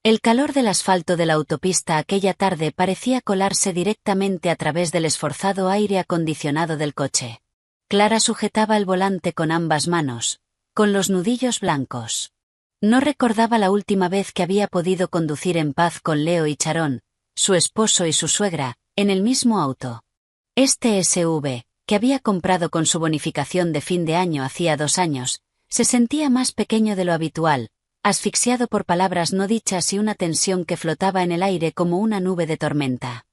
El calor del asfalto de la autopista aquella tarde parecía colarse directamente a través del esforzado aire acondicionado del coche. Clara sujetaba el volante con ambas manos, con los nudillos blancos. No recordaba la última vez que había podido conducir en paz con Leo y Charón, su esposo y su suegra, en el mismo auto. Este SUV, que había comprado con su bonificación de fin de año hacía 2 años, se sentía más pequeño de lo habitual, asfixiado por palabras no dichas y una tensión que flotaba en el aire como una nube de tormenta.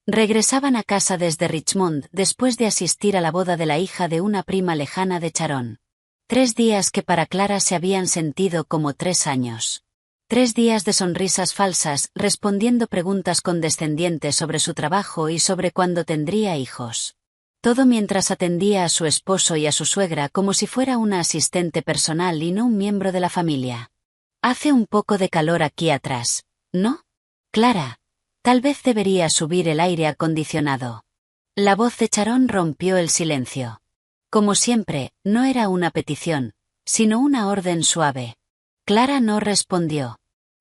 Regresaban a casa desde Richmond después de asistir a la boda de la hija de una prima lejana de Charón. 3 días que para Clara se habían sentido como 3 años. 3 días de sonrisas falsas, respondiendo preguntas condescendientes sobre su trabajo y sobre cuándo tendría hijos. Todo mientras atendía a su esposo y a su suegra como si fuera una asistente personal y no un miembro de la familia. Hace un poco de calor aquí atrás, ¿no? Clara, tal vez debería subir el aire acondicionado. La voz de Charón rompió el silencio. Como siempre, no era una petición, sino una orden suave. Clara no respondió.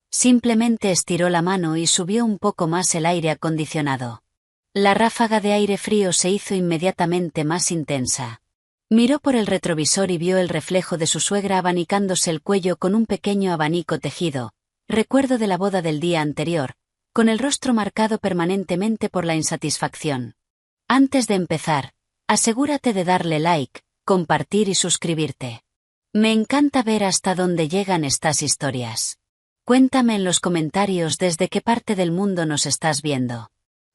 Simplemente estiró la mano y subió un poco más el aire acondicionado. La ráfaga de aire frío se hizo inmediatamente más intensa. Miró por el retrovisor y vio el reflejo de su suegra abanicándose el cuello con un pequeño abanico tejido, recuerdo de la boda del día anterior, con el rostro marcado permanentemente por la insatisfacción. Antes de empezar, asegúrate de darle like, compartir y suscribirte. Me encanta ver hasta dónde llegan estas historias. Cuéntame en los comentarios desde qué parte del mundo nos estás viendo.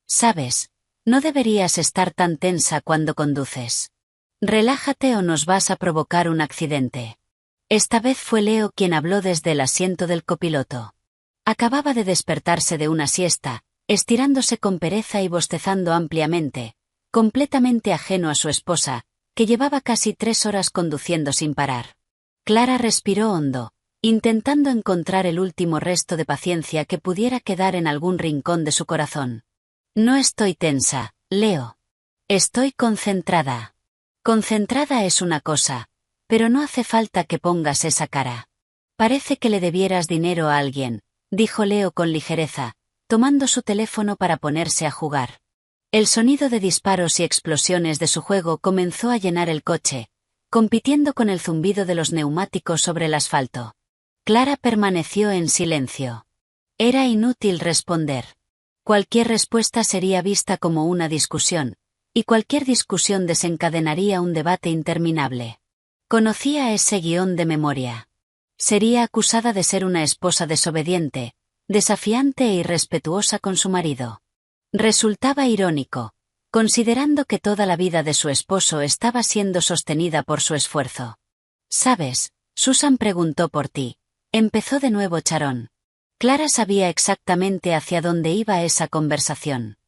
Sabes, no deberías estar tan tensa cuando conduces. Relájate o nos vas a provocar un accidente. Esta vez fue Leo quien habló desde el asiento del copiloto. Acababa de despertarse de una siesta, estirándose con pereza y bostezando ampliamente, completamente ajeno a su esposa, que llevaba casi 3 horas conduciendo sin parar. Clara respiró hondo, intentando encontrar el último resto de paciencia que pudiera quedar en algún rincón de su corazón. No estoy tensa, Leo. Estoy concentrada. Concentrada es una cosa, pero no hace falta que pongas esa cara. Parece que le debieras dinero a alguien, dijo Leo con ligereza, tomando su teléfono para ponerse a jugar. El sonido de disparos y explosiones de su juego comenzó a llenar el coche, compitiendo con el zumbido de los neumáticos sobre el asfalto. Clara permaneció en silencio. Era inútil responder. Cualquier respuesta sería vista como una discusión, y cualquier discusión desencadenaría un debate interminable. Conocía ese guión de memoria. Sería acusada de ser una esposa desobediente, desafiante e irrespetuosa con su marido. Resultaba irónico, considerando que toda la vida de su esposo estaba siendo sostenida por su esfuerzo. ¿Sabes? Susan preguntó por ti. Empezó de nuevo Charón. Clara sabía exactamente hacia dónde iba esa conversación.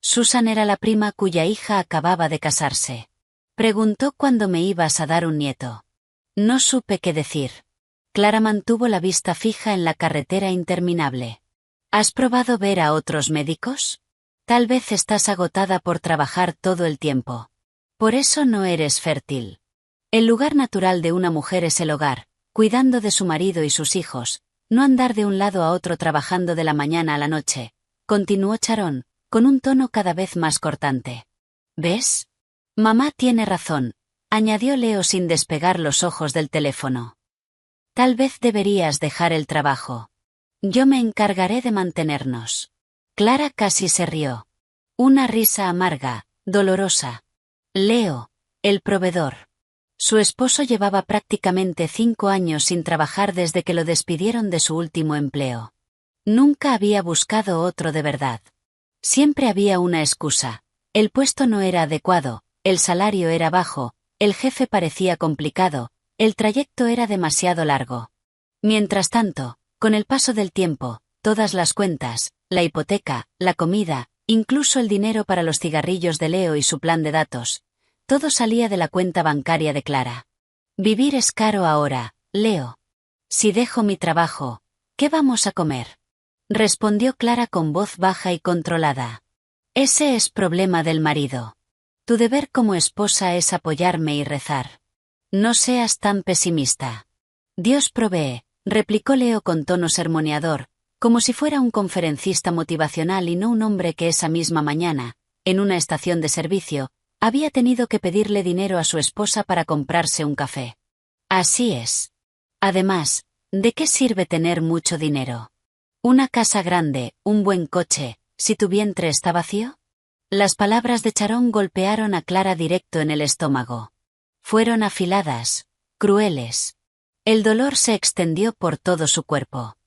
Susan era la prima cuya hija acababa de casarse. Preguntó cuándo me ibas a dar un nieto. No supe qué decir. Clara mantuvo la vista fija en la carretera interminable. ¿Has probado ver a otros médicos? Tal vez estás agotada por trabajar todo el tiempo. Por eso no eres fértil. El lugar natural de una mujer es el hogar, cuidando de su marido y sus hijos, no andar de un lado a otro trabajando de la mañana a la noche, continuó Charón, con un tono cada vez más cortante. ¿Ves? Mamá tiene razón, añadió Leo sin despegar los ojos del teléfono. Tal vez deberías dejar el trabajo. Yo me encargaré de mantenernos. Clara casi se rió. Una risa amarga, dolorosa. Leo, el proveedor. Su esposo llevaba prácticamente 5 años sin trabajar desde que lo despidieron de su último empleo. Nunca había buscado otro de verdad. Siempre había una excusa. El puesto no era adecuado, el salario era bajo, el jefe parecía complicado, el trayecto era demasiado largo. Mientras tanto, con el paso del tiempo, todas las cuentas, la hipoteca, la comida, incluso el dinero para los cigarrillos de Leo y su plan de datos, todo salía de la cuenta bancaria de Clara. Vivir es caro ahora, Leo. Si dejo mi trabajo, ¿qué vamos a comer? Respondió Clara con voz baja y controlada. Ese es problema del marido. Tu deber como esposa es apoyarme y rezar. No seas tan pesimista. Dios provee, replicó Leo con tono sermoneador, como si fuera un conferencista motivacional y no un hombre que esa misma mañana, en una estación de servicio, había tenido que pedirle dinero a su esposa para comprarse un café. Así es. Además, ¿de qué sirve tener mucho dinero? Una casa grande, un buen coche, si tu vientre está vacío. Las palabras de Sharon golpearon a Clara directo en el estómago. Fueron afiladas, crueles. El dolor se extendió por todo su cuerpo.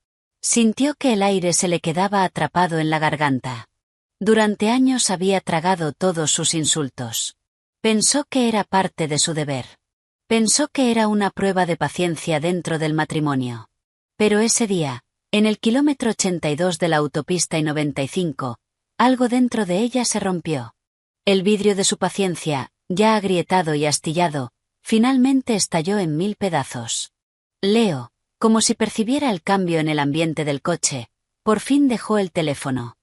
Sintió que el aire se le quedaba atrapado en la garganta. Durante años había tragado todos sus insultos. Pensó que era parte de su deber. Pensó que era una prueba de paciencia dentro del matrimonio. Pero ese día, en el kilómetro 82 de la autopista I-95, algo dentro de ella se rompió. El vidrio de su paciencia, ya agrietado y astillado, finalmente estalló en 1000 pedazos. Leo, como si percibiera el cambio en el ambiente del coche, por fin dejó el teléfono.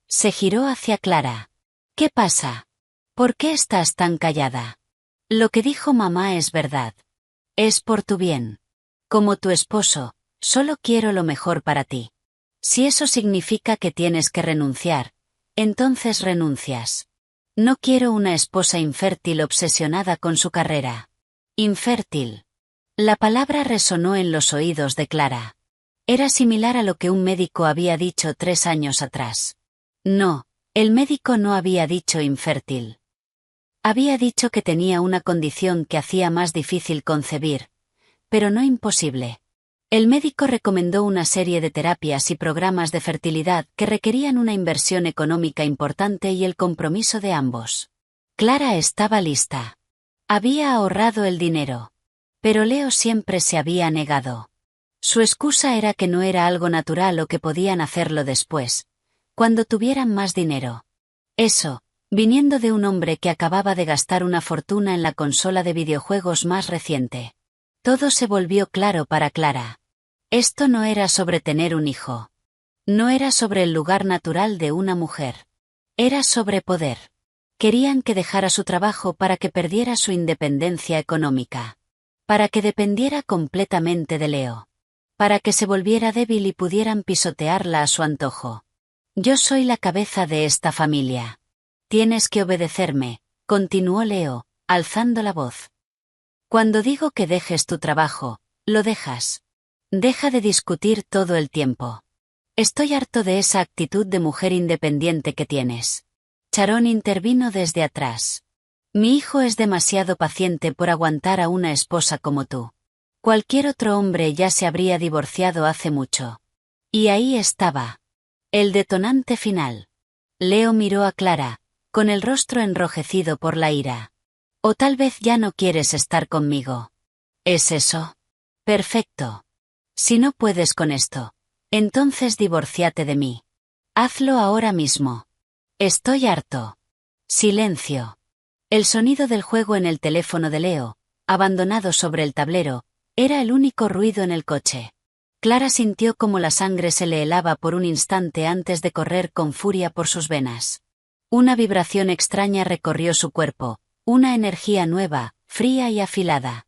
Se giró hacia Clara. ¿Qué pasa? ¿Por qué estás tan callada? Lo que dijo mamá es verdad. Es por tu bien. Como tu esposo, solo quiero lo mejor para ti. Si eso significa que tienes que renunciar, entonces renuncias. No quiero una esposa infértil obsesionada con su carrera. Infértil. La palabra resonó en los oídos de Clara. Era similar a lo que un médico había dicho 3 años atrás. No, el médico no había dicho infértil. Había dicho que tenía una condición que hacía más difícil concebir, pero no imposible. El médico recomendó una serie de terapias y programas de fertilidad que requerían una inversión económica importante y el compromiso de ambos. Clara estaba lista. Había ahorrado el dinero. Pero Leo siempre se había negado. Su excusa era que no era algo natural o que podían hacerlo después, cuando tuvieran más dinero. Eso, viniendo de un hombre que acababa de gastar una fortuna en la consola de videojuegos más reciente. Todo se volvió claro para Clara. Esto no era sobre tener un hijo. No era sobre el lugar natural de una mujer. Era sobre poder. Querían que dejara su trabajo para que perdiera su independencia económica. Para que dependiera completamente de Leo. Para que se volviera débil y pudieran pisotearla a su antojo. Yo soy la cabeza de esta familia. Tienes que obedecerme, continuó Leo, alzando la voz. Cuando digo que dejes tu trabajo, lo dejas. Deja de discutir todo el tiempo. Estoy harto de esa actitud de mujer independiente que tienes. Sharon intervino desde atrás. Mi hijo es demasiado paciente por aguantar a una esposa como tú. Cualquier otro hombre ya se habría divorciado hace mucho. Y ahí estaba. El detonante final. Leo miró a Clara, con el rostro enrojecido por la ira. O tal vez ya no quieres estar conmigo. ¿Es eso? Perfecto. Si no puedes con esto, entonces divórciate de mí. Hazlo ahora mismo. Estoy harto. Silencio. El sonido del juego en el teléfono de Leo, abandonado sobre el tablero, era el único ruido en el coche. Clara sintió como la sangre se le helaba por un instante antes de correr con furia por sus venas. Una vibración extraña recorrió su cuerpo, una energía nueva, fría y afilada.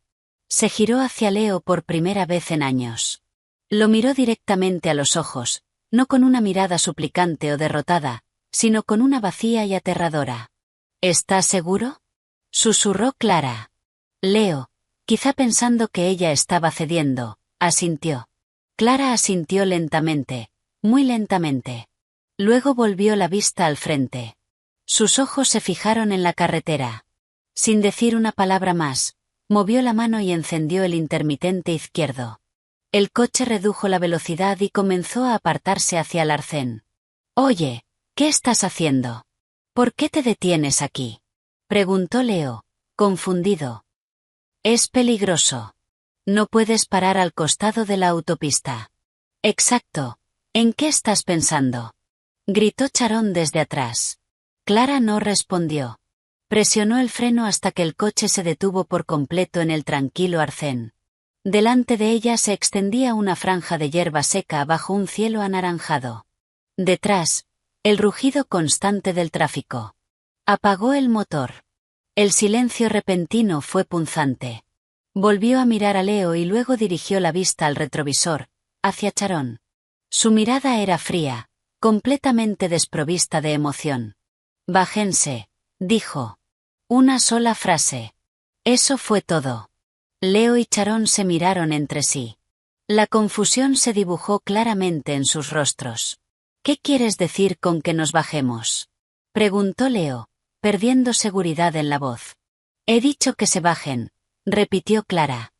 Se giró hacia Leo por primera vez en años. Lo miró directamente a los ojos, no con una mirada suplicante o derrotada, sino con una vacía y aterradora. ¿Estás seguro? Susurró Clara. Leo, quizá pensando que ella estaba cediendo, asintió. Clara asintió lentamente, muy lentamente. Luego volvió la vista al frente. Sus ojos se fijaron en la carretera. Sin decir una palabra más, movió la mano y encendió el intermitente izquierdo. El coche redujo la velocidad y comenzó a apartarse hacia el arcén. Oye, ¿qué estás haciendo? ¿Por qué te detienes aquí? Preguntó Leo, confundido. Es peligroso. No puedes parar al costado de la autopista. Exacto. ¿En qué estás pensando? Gritó Sharon desde atrás. Clara no respondió. Presionó el freno hasta que el coche se detuvo por completo en el tranquilo arcén. Delante de ella se extendía una franja de hierba seca bajo un cielo anaranjado. Detrás, el rugido constante del tráfico. Apagó el motor. El silencio repentino fue punzante. Volvió a mirar a Leo y luego dirigió la vista al retrovisor, hacia Sharon. Su mirada era fría, completamente desprovista de emoción. Bájense, dijo. Una sola frase. Eso fue todo. Leo y Sharon se miraron entre sí. La confusión se dibujó claramente en sus rostros. ¿Qué quieres decir con que nos bajemos?, preguntó Leo, perdiendo seguridad en la voz. He dicho que se bajen, repitió Clara.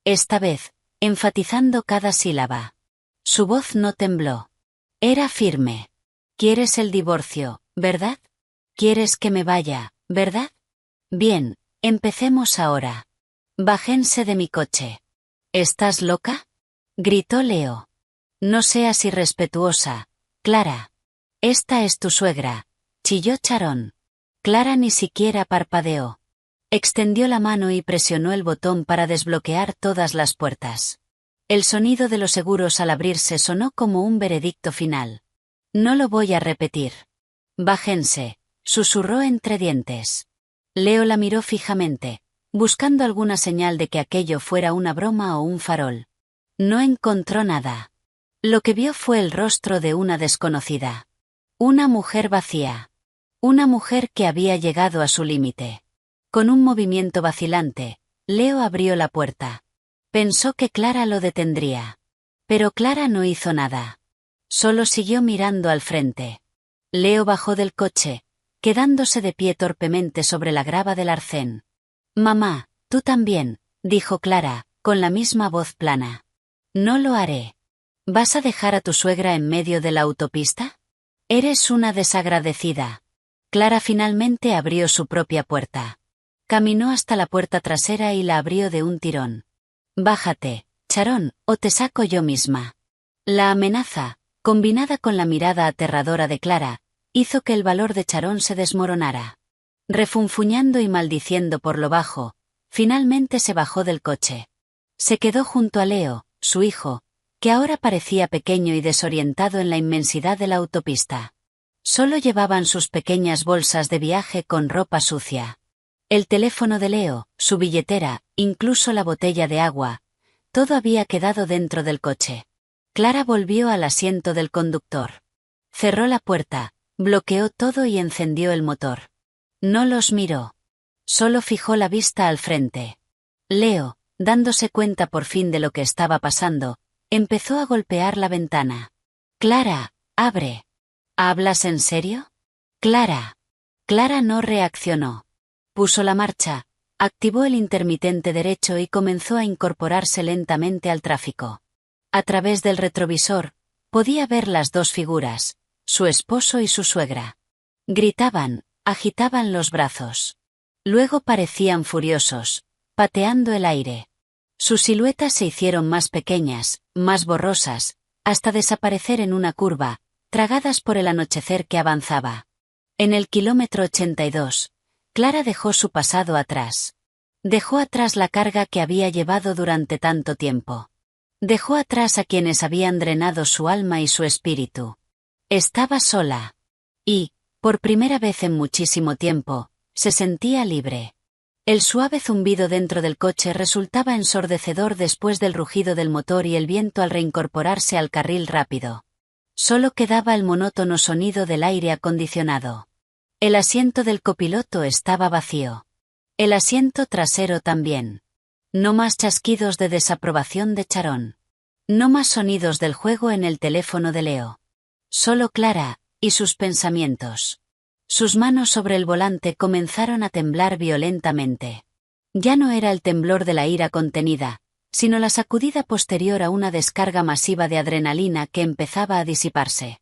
Esta vez, enfatizando cada sílaba. Su voz no tembló. Era firme. ¿Quieres el divorcio, verdad? ¿Quieres que me vaya, verdad? Bien, empecemos ahora. Bájense de mi coche. ¿Estás loca?, gritó Leo. No seas irrespetuosa, Clara. Esta es tu suegra, chilló Sharon. Clara ni siquiera parpadeó. Extendió la mano y presionó el botón para desbloquear todas las puertas. El sonido de los seguros al abrirse sonó como un veredicto final. No lo voy a repetir. Bájense, susurró entre dientes. Leo la miró fijamente, buscando alguna señal de que aquello fuera una broma o un farol. No encontró nada. Lo que vio fue el rostro de una desconocida. Una mujer vacía. Una mujer que había llegado a su límite. Con un movimiento vacilante, Leo abrió la puerta. Pensó que Clara lo detendría. Pero Clara no hizo nada. Solo siguió mirando al frente. Leo bajó del coche, quedándose de pie torpemente sobre la grava del arcén. Mamá, tú también, dijo Clara, con la misma voz plana. No lo haré. ¿Vas a dejar a tu suegra en medio de la autopista? Eres una desagradecida. Clara finalmente abrió su propia puerta. Caminó hasta la puerta trasera y la abrió de un tirón. Bájate, Sharon, o te saco yo misma. La amenaza, combinada con la mirada aterradora de Clara, hizo que el valor de Sharon se desmoronara. Refunfuñando y maldiciendo por lo bajo, finalmente se bajó del coche. Se quedó junto a Leo, su hijo, que ahora parecía pequeño y desorientado en la inmensidad de la autopista. Solo llevaban sus pequeñas bolsas de viaje con ropa sucia. El teléfono de Leo, su billetera, incluso la botella de agua, todo había quedado dentro del coche. Clara volvió al asiento del conductor. Cerró la puerta, bloqueó todo y encendió el motor. No los miró. Solo fijó la vista al frente. Leo, dándose cuenta por fin de lo que estaba pasando, empezó a golpear la ventana. Clara, abre. ¿Hablas en serio? Clara. Clara no reaccionó. Puso la marcha, activó el intermitente derecho y comenzó a incorporarse lentamente al tráfico. A través del retrovisor, podía ver las dos figuras, su esposo y su suegra. Gritaban, agitaban los brazos. Luego parecían furiosos, pateando el aire. Sus siluetas se hicieron más pequeñas, más borrosas, hasta desaparecer en una curva, tragadas por el anochecer que avanzaba. En el kilómetro 82, Clara dejó su pasado atrás. Dejó atrás la carga que había llevado durante tanto tiempo. Dejó atrás a quienes habían drenado su alma y su espíritu. Estaba sola. Y, por primera vez en muchísimo tiempo, se sentía libre. El suave zumbido dentro del coche resultaba ensordecedor después del rugido del motor y el viento al reincorporarse al carril rápido. Solo quedaba el monótono sonido del aire acondicionado. El asiento del copiloto estaba vacío. El asiento trasero también. No más chasquidos de desaprobación de Sharon. No más sonidos del juego en el teléfono de Leo. Solo Clara, y sus pensamientos. Sus manos sobre el volante comenzaron a temblar violentamente. Ya no era el temblor de la ira contenida, sino la sacudida posterior a una descarga masiva de adrenalina que empezaba a disiparse.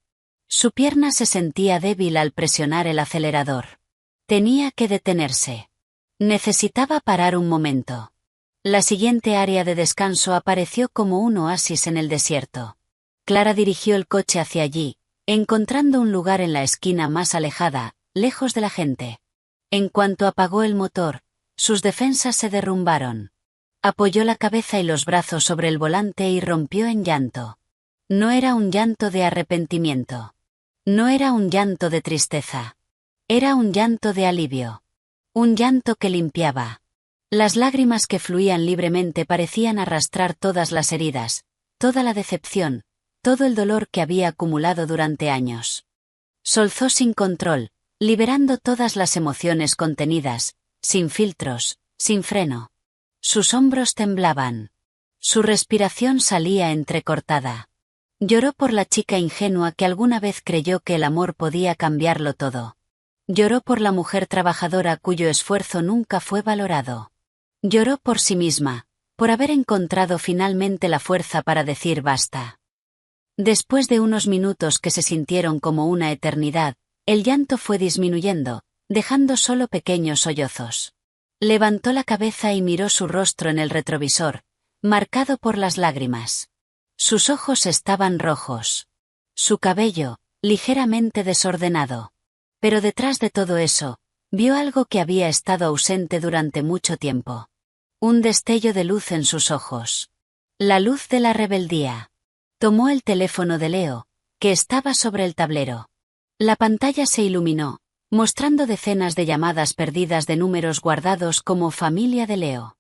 Su pierna se sentía débil al presionar el acelerador. Tenía que detenerse. Necesitaba parar un momento. La siguiente área de descanso apareció como un oasis en el desierto. Clara dirigió el coche hacia allí, encontrando un lugar en la esquina más alejada, lejos de la gente. En cuanto apagó el motor, sus defensas se derrumbaron. Apoyó la cabeza y los brazos sobre el volante y rompió en llanto. No era un llanto de arrepentimiento. No era un llanto de tristeza. Era un llanto de alivio. Un llanto que limpiaba. Las lágrimas que fluían libremente parecían arrastrar todas las heridas, toda la decepción, todo el dolor que había acumulado durante años. Solzó sin control, liberando todas las emociones contenidas, sin filtros, sin freno. Sus hombros temblaban. Su respiración salía entrecortada. Lloró por la chica ingenua que alguna vez creyó que el amor podía cambiarlo todo. Lloró por la mujer trabajadora cuyo esfuerzo nunca fue valorado. Lloró por sí misma, por haber encontrado finalmente la fuerza para decir basta. Después de unos minutos que se sintieron como una eternidad, el llanto fue disminuyendo, dejando solo pequeños sollozos. Levantó la cabeza y miró su rostro en el retrovisor, marcado por las lágrimas. Sus ojos estaban rojos. Su cabello, ligeramente desordenado. Pero detrás de todo eso, vio algo que había estado ausente durante mucho tiempo. Un destello de luz en sus ojos. La luz de la rebeldía. Tomó el teléfono de Leo, que estaba sobre el tablero. La pantalla se iluminó, mostrando decenas de llamadas perdidas de números guardados como familia de Leo.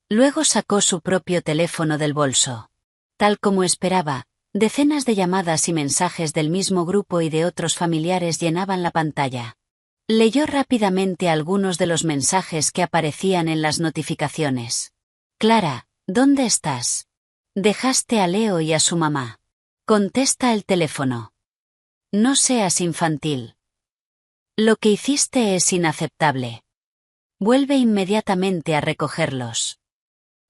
Luego sacó su propio teléfono del bolso. Tal como esperaba, decenas de llamadas y mensajes del mismo grupo y de otros familiares llenaban la pantalla. Leyó rápidamente algunos de los mensajes que aparecían en las notificaciones. Clara, ¿dónde estás? Dejaste a Leo y a su mamá. Contesta el teléfono. No seas infantil. Lo que hiciste es inaceptable. Vuelve inmediatamente a recogerlos.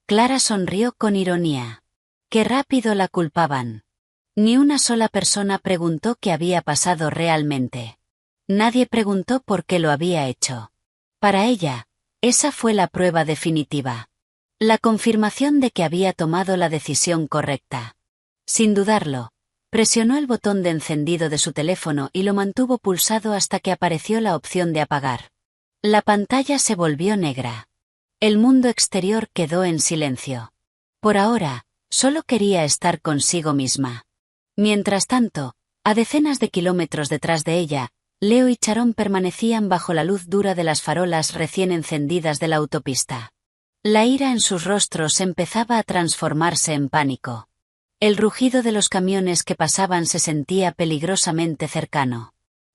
Clara sonrió con ironía. Qué rápido la culpaban. Ni una sola persona preguntó qué había pasado realmente. Nadie preguntó por qué lo había hecho. Para ella, esa fue la prueba definitiva. La confirmación de que había tomado la decisión correcta. Sin dudarlo, presionó el botón de encendido de su teléfono y lo mantuvo pulsado hasta que apareció la opción de apagar. La pantalla se volvió negra. El mundo exterior quedó en silencio. Por ahora, solo quería estar consigo misma. Mientras tanto, a decenas de kilómetros detrás de ella, Leo y Sharon permanecían bajo la luz dura de las farolas recién encendidas de la autopista. La ira en sus rostros empezaba a transformarse en pánico. El rugido de los camiones que pasaban se sentía peligrosamente cercano.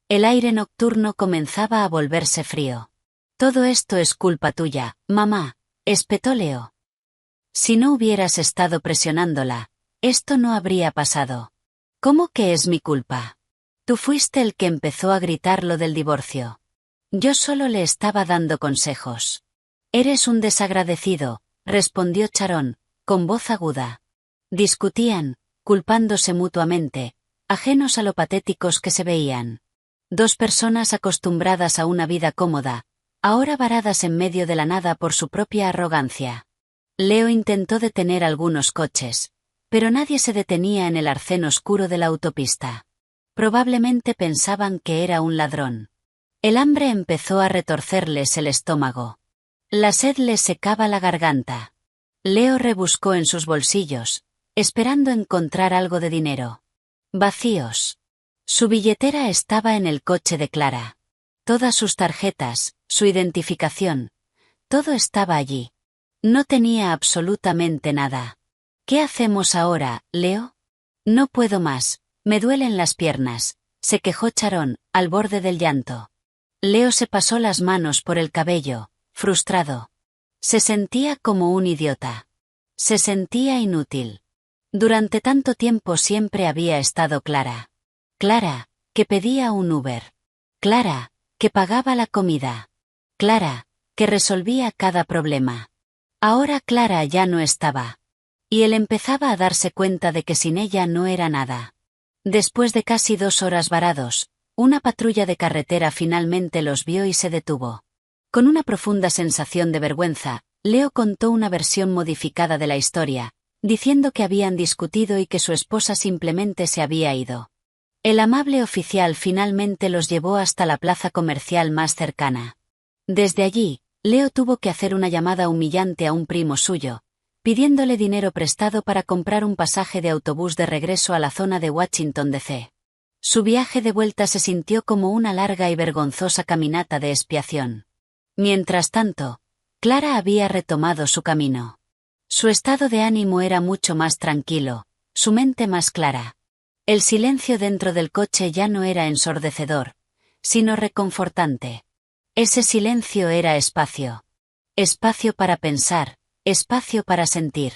El aire nocturno comenzaba a volverse frío. Todo esto es culpa tuya, mamá, espetó Leo. Si no hubieras estado presionándola, esto no habría pasado. ¿Cómo que es mi culpa? Tú fuiste el que empezó a gritar lo del divorcio. Yo solo le estaba dando consejos. Eres un desagradecido, respondió Sharon, con voz aguda. Discutían, culpándose mutuamente, ajenos a lo patéticos que se veían. Dos personas acostumbradas a una vida cómoda, ahora varadas en medio de la nada por su propia arrogancia. Leo intentó detener algunos coches, pero nadie se detenía en el arcén oscuro de la autopista. Probablemente pensaban que era un ladrón. El hambre empezó a retorcerles el estómago. La sed les secaba la garganta. Leo rebuscó en sus bolsillos, esperando encontrar algo de dinero. Vacíos. Su billetera estaba en el coche de Clara. Todas sus tarjetas, su identificación, todo estaba allí. No tenía absolutamente nada. ¿Qué hacemos ahora, Leo? No puedo más, me duelen las piernas, se quejó Sharon, al borde del llanto. Leo se pasó las manos por el cabello, frustrado. Se sentía como un idiota. Se sentía inútil. Durante tanto tiempo siempre había estado Clara. Clara, que pedía un Uber. Clara, que pagaba la comida. Clara, que resolvía cada problema. Ahora Clara ya no estaba. Y él empezaba a darse cuenta de que sin ella no era nada. Después de casi 2 horas varados, una patrulla de carretera finalmente los vio y se detuvo. Con una profunda sensación de vergüenza, Leo contó una versión modificada de la historia, diciendo que habían discutido y que su esposa simplemente se había ido. El amable oficial finalmente los llevó hasta la plaza comercial más cercana. Desde allí, Leo tuvo que hacer una llamada humillante a un primo suyo, pidiéndole dinero prestado para comprar un pasaje de autobús de regreso a la zona de Washington, D.C. Su viaje de vuelta se sintió como una larga y vergonzosa caminata de expiación. Mientras tanto, Clara había retomado su camino. Su estado de ánimo era mucho más tranquilo, su mente más clara. El silencio dentro del coche ya no era ensordecedor, sino reconfortante. Ese silencio era espacio. Espacio para pensar, espacio para sentir.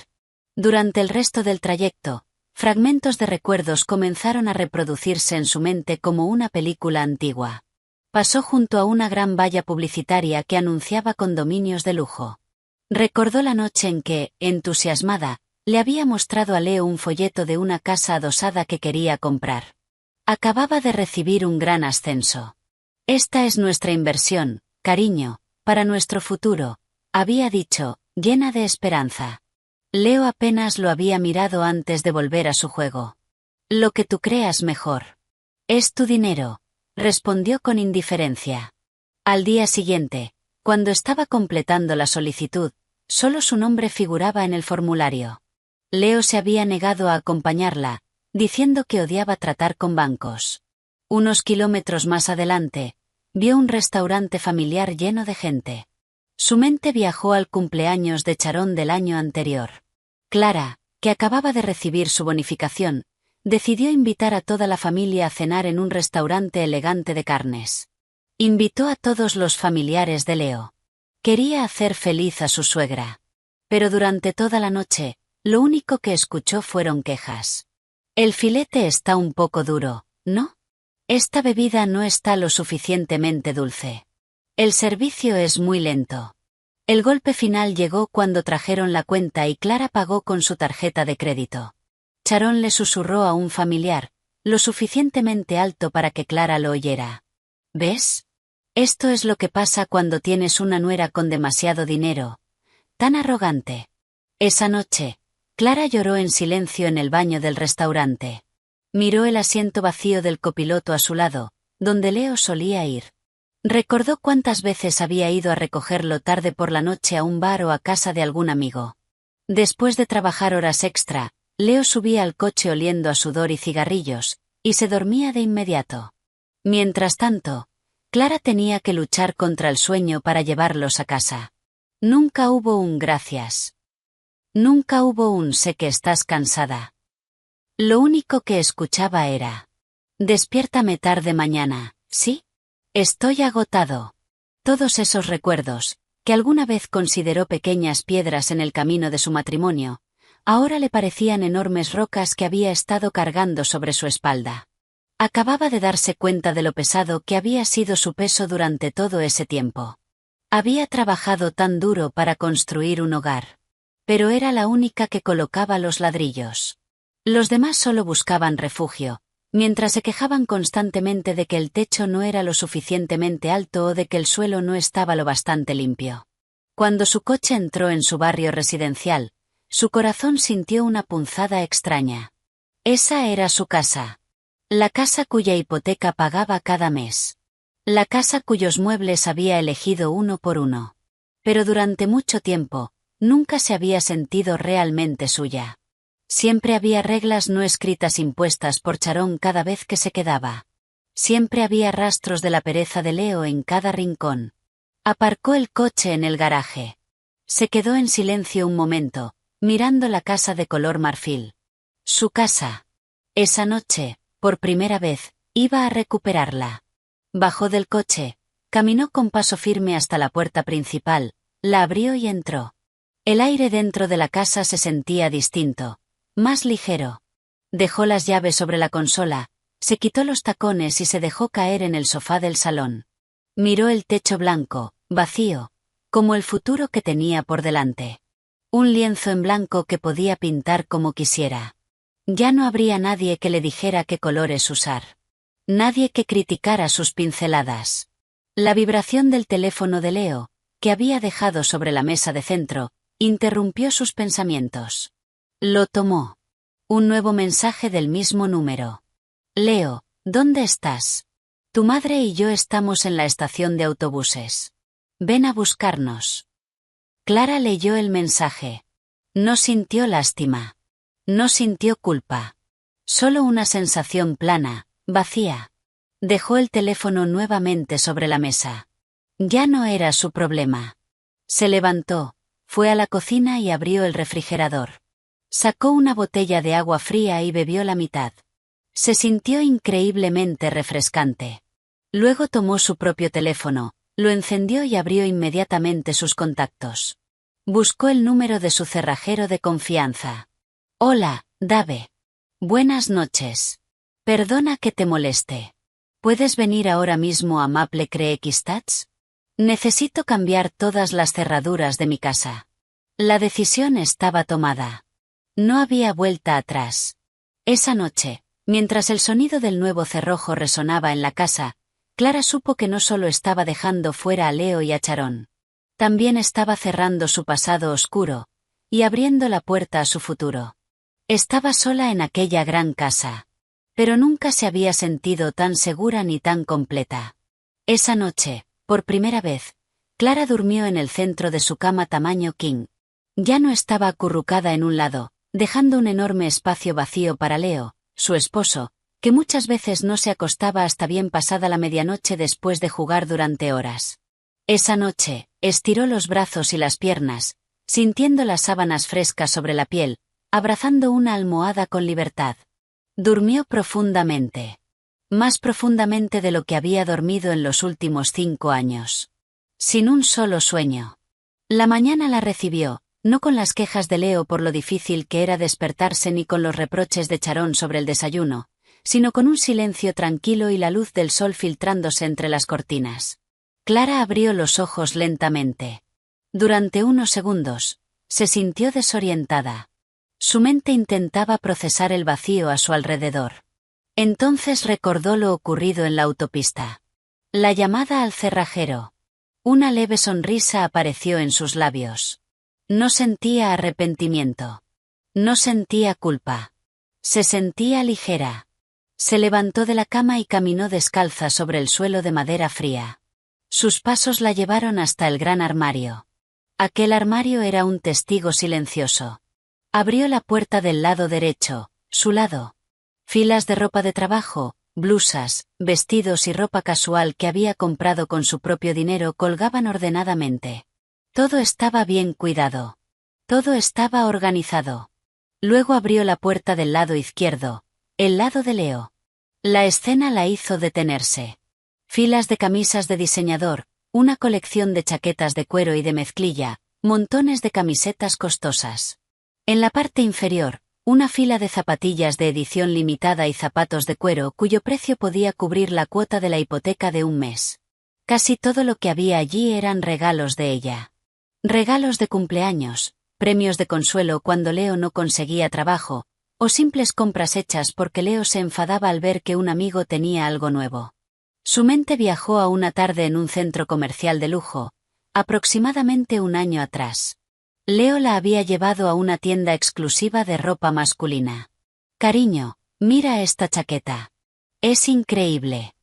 Durante el resto del trayecto, fragmentos de recuerdos comenzaron a reproducirse en su mente como una película antigua. Pasó junto a una gran valla publicitaria que anunciaba condominios de lujo. Recordó la noche en que, entusiasmada, le había mostrado a Leo un folleto de una casa adosada que quería comprar. Acababa de recibir un gran ascenso. Esta es nuestra inversión, cariño, para nuestro futuro, había dicho, llena de esperanza. Leo apenas lo había mirado antes de volver a su juego. Lo que tú creas mejor. Es tu dinero, respondió con indiferencia. Al día siguiente, cuando estaba completando la solicitud, solo su nombre figuraba en el formulario. Leo se había negado a acompañarla, diciendo que odiaba tratar con bancos. Unos kilómetros más adelante, vio un restaurante familiar lleno de gente. Su mente viajó al cumpleaños de Charón del año anterior. Clara, que acababa de recibir su bonificación, decidió invitar a toda la familia a cenar en un restaurante elegante de carnes. Invitó a todos los familiares de Leo. Quería hacer feliz a su suegra. Pero durante toda la noche, lo único que escuchó fueron quejas. El filete está un poco duro, ¿no? Esta bebida no está lo suficientemente dulce. El servicio es muy lento. El golpe final llegó cuando trajeron la cuenta y Clara pagó con su tarjeta de crédito. Charón le susurró a un familiar, lo suficientemente alto para que Clara lo oyera. ¿Ves? Esto es lo que pasa cuando tienes una nuera con demasiado dinero. Tan arrogante. Esa noche, Clara lloró en silencio en el baño del restaurante. Miró el asiento vacío del copiloto a su lado, donde Leo solía ir. Recordó cuántas veces había ido a recogerlo tarde por la noche a un bar o a casa de algún amigo. Después de trabajar horas extra, Leo subía al coche oliendo a sudor y cigarrillos, y se dormía de inmediato. Mientras tanto, Clara tenía que luchar contra el sueño para llevarlos a casa. Nunca hubo un gracias. Nunca hubo un sé que estás cansada. Lo único que escuchaba era: despiértame tarde mañana, ¿sí? Estoy agotado. Todos esos recuerdos, que alguna vez consideró pequeñas piedras en el camino de su matrimonio, ahora le parecían enormes rocas que había estado cargando sobre su espalda. Acababa de darse cuenta de lo pesado que había sido su peso durante todo ese tiempo. Había trabajado tan duro para construir un hogar. Pero era la única que colocaba los ladrillos. Los demás solo buscaban refugio, mientras se quejaban constantemente de que el techo no era lo suficientemente alto o de que el suelo no estaba lo bastante limpio. Cuando su coche entró en su barrio residencial, su corazón sintió una punzada extraña. Esa era su casa. La casa cuya hipoteca pagaba cada mes. La casa cuyos muebles había elegido uno por uno. Pero durante mucho tiempo, nunca se había sentido realmente suya. Siempre había reglas no escritas impuestas por Charón cada vez que se quedaba. Siempre había rastros de la pereza de Leo en cada rincón. Aparcó el coche en el garaje. Se quedó en silencio un momento, mirando la casa de color marfil. Su casa. Esa noche, por primera vez, iba a recuperarla. Bajó del coche, caminó con paso firme hasta la puerta principal, la abrió y entró. El aire dentro de la casa se sentía distinto, más ligero. Dejó las llaves sobre la consola, se quitó los tacones y se dejó caer en el sofá del salón. Miró el techo blanco, vacío, como el futuro que tenía por delante. Un lienzo en blanco que podía pintar como quisiera. Ya no habría nadie que le dijera qué colores usar. Nadie que criticara sus pinceladas. La vibración del teléfono de Leo, que había dejado sobre la mesa de centro, interrumpió sus pensamientos. Lo tomó. Un nuevo mensaje del mismo número. Leo, ¿dónde estás? Tu madre y yo estamos en la estación de autobuses. Ven a buscarnos. Clara leyó el mensaje. No sintió lástima. No sintió culpa. Solo una sensación plana, vacía. Dejó el teléfono nuevamente sobre la mesa. Ya no era su problema. Se levantó, fue a la cocina y abrió el refrigerador. Sacó una botella de agua fría y bebió la mitad. Se sintió increíblemente refrescante. Luego tomó su propio teléfono, lo encendió y abrió inmediatamente sus contactos. Buscó el número de su cerrajero de confianza. Hola, Dave. Buenas noches. Perdona que te moleste. ¿Puedes venir ahora mismo a Maple Creek Estates? Necesito cambiar todas las cerraduras de mi casa. La decisión estaba tomada. No había vuelta atrás. Esa noche, mientras el sonido del nuevo cerrojo resonaba en la casa, Clara supo que no solo estaba dejando fuera a Leo y a Sharon. También estaba cerrando su pasado oscuro y abriendo la puerta a su futuro. Estaba sola en aquella gran casa. Pero nunca se había sentido tan segura ni tan completa. Esa noche, por primera vez, Clara durmió en el centro de su cama tamaño king. Ya no estaba acurrucada en un lado, dejando un enorme espacio vacío para Leo, su esposo, que muchas veces no se acostaba hasta bien pasada la medianoche después de jugar durante horas. Esa noche, estiró los brazos y las piernas, sintiendo las sábanas frescas sobre la piel, abrazando una almohada con libertad. Durmió profundamente. Más profundamente de lo que había dormido en los últimos 5 años. Sin un solo sueño. La mañana la recibió, no con las quejas de Leo por lo difícil que era despertarse ni con los reproches de Sharon sobre el desayuno, sino con un silencio tranquilo y la luz del sol filtrándose entre las cortinas. Clara abrió los ojos lentamente. Durante unos segundos, se sintió desorientada. Su mente intentaba procesar el vacío a su alrededor. Entonces recordó lo ocurrido en la autopista. La llamada al cerrajero. Una leve sonrisa apareció en sus labios. No sentía arrepentimiento. No sentía culpa. Se sentía ligera. Se levantó de la cama y caminó descalza sobre el suelo de madera fría. Sus pasos la llevaron hasta el gran armario. Aquel armario era un testigo silencioso. Abrió la puerta del lado derecho, su lado. Filas de ropa de trabajo, blusas, vestidos y ropa casual que había comprado con su propio dinero colgaban ordenadamente. Todo estaba bien cuidado. Todo estaba organizado. Luego abrió la puerta del lado izquierdo, el lado de Leo. La escena la hizo detenerse. Filas de camisas de diseñador, una colección de chaquetas de cuero y de mezclilla, montones de camisetas costosas. En la parte inferior, una fila de zapatillas de edición limitada y zapatos de cuero cuyo precio podía cubrir la cuota de la hipoteca de un mes. Casi todo lo que había allí eran regalos de ella. Regalos de cumpleaños, premios de consuelo cuando Leo no conseguía trabajo, o simples compras hechas porque Leo se enfadaba al ver que un amigo tenía algo nuevo. Su mente viajó a una tarde en un centro comercial de lujo, aproximadamente un año atrás. Leo la había llevado a una tienda exclusiva de ropa masculina. Cariño, mira esta chaqueta. Es increíble.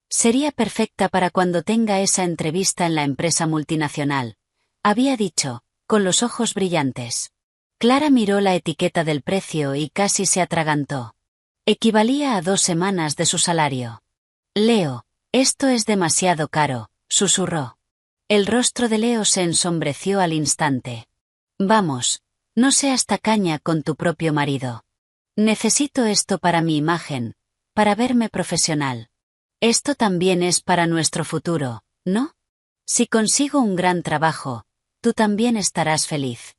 Sería perfecta para cuando tenga esa entrevista en la empresa multinacional, había dicho, con los ojos brillantes. Clara miró la etiqueta del precio y casi se atragantó. Equivalía a 2 semanas de su salario. Leo, esto es demasiado caro, susurró. El rostro de Leo se ensombreció al instante. Vamos, no seas tacaña con tu propio marido. Necesito esto para mi imagen, para verme profesional. Esto también es para nuestro futuro, ¿no? Si consigo un gran trabajo, tú también estarás feliz.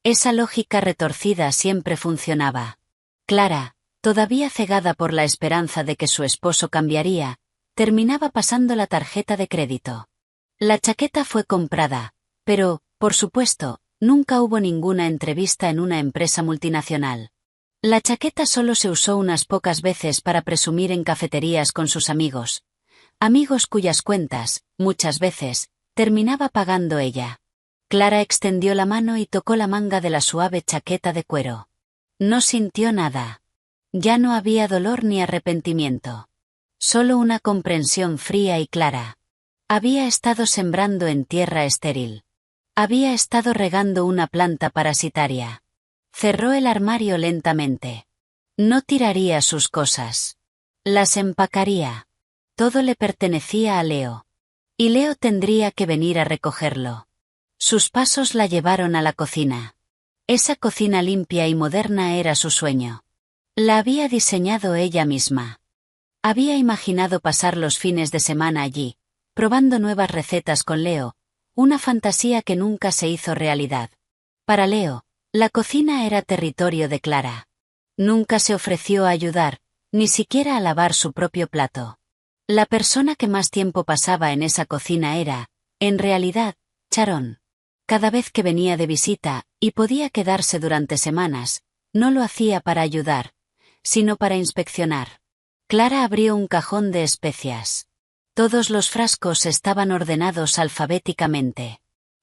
Esa lógica retorcida siempre funcionaba. Clara, todavía cegada por la esperanza de que su esposo cambiaría, terminaba pasando la tarjeta de crédito. La chaqueta fue comprada, pero, por supuesto, nunca hubo ninguna entrevista en una empresa multinacional. La chaqueta solo se usó unas pocas veces para presumir en cafeterías con sus amigos. Amigos cuyas cuentas, muchas veces, terminaba pagando ella. Clara extendió la mano y tocó la manga de la suave chaqueta de cuero. No sintió nada. Ya no había dolor ni arrepentimiento. Solo una comprensión fría y clara. Había estado sembrando en tierra estéril. Había estado regando una planta parasitaria. Cerró el armario lentamente. No tiraría sus cosas. Las empacaría. Todo le pertenecía a Leo. Y Leo tendría que venir a recogerlo. Sus pasos la llevaron a la cocina. Esa cocina limpia y moderna era su sueño. La había diseñado ella misma. Había imaginado pasar los fines de semana allí, probando nuevas recetas con Leo, una fantasía que nunca se hizo realidad. Para Leo, la cocina era territorio de Clara. Nunca se ofreció a ayudar, ni siquiera a lavar su propio plato. La persona que más tiempo pasaba en esa cocina era, en realidad, Sharon. Cada vez que venía de visita, y podía quedarse durante semanas, no lo hacía para ayudar, sino para inspeccionar. Clara abrió un cajón de especias. Todos los frascos estaban ordenados alfabéticamente.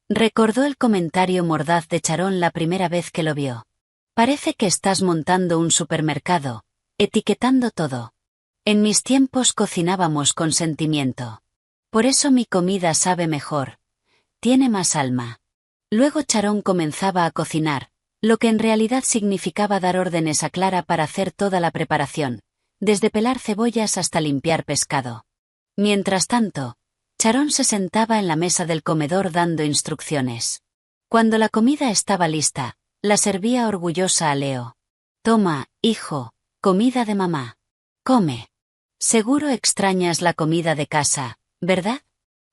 Recordó el comentario mordaz de Sharon la primera vez que lo vio. Parece que estás montando un supermercado, etiquetando todo. En mis tiempos cocinábamos con sentimiento. Por eso mi comida sabe mejor. Tiene más alma. Luego Sharon comenzaba a cocinar, lo que en realidad significaba dar órdenes a Clara para hacer toda la preparación, desde pelar cebollas hasta limpiar pescado. Mientras tanto, Sharon se sentaba en la mesa del comedor dando instrucciones. Cuando la comida estaba lista, la servía orgullosa a Leo. Toma, hijo, comida de mamá. Come. Seguro extrañas la comida de casa, ¿verdad?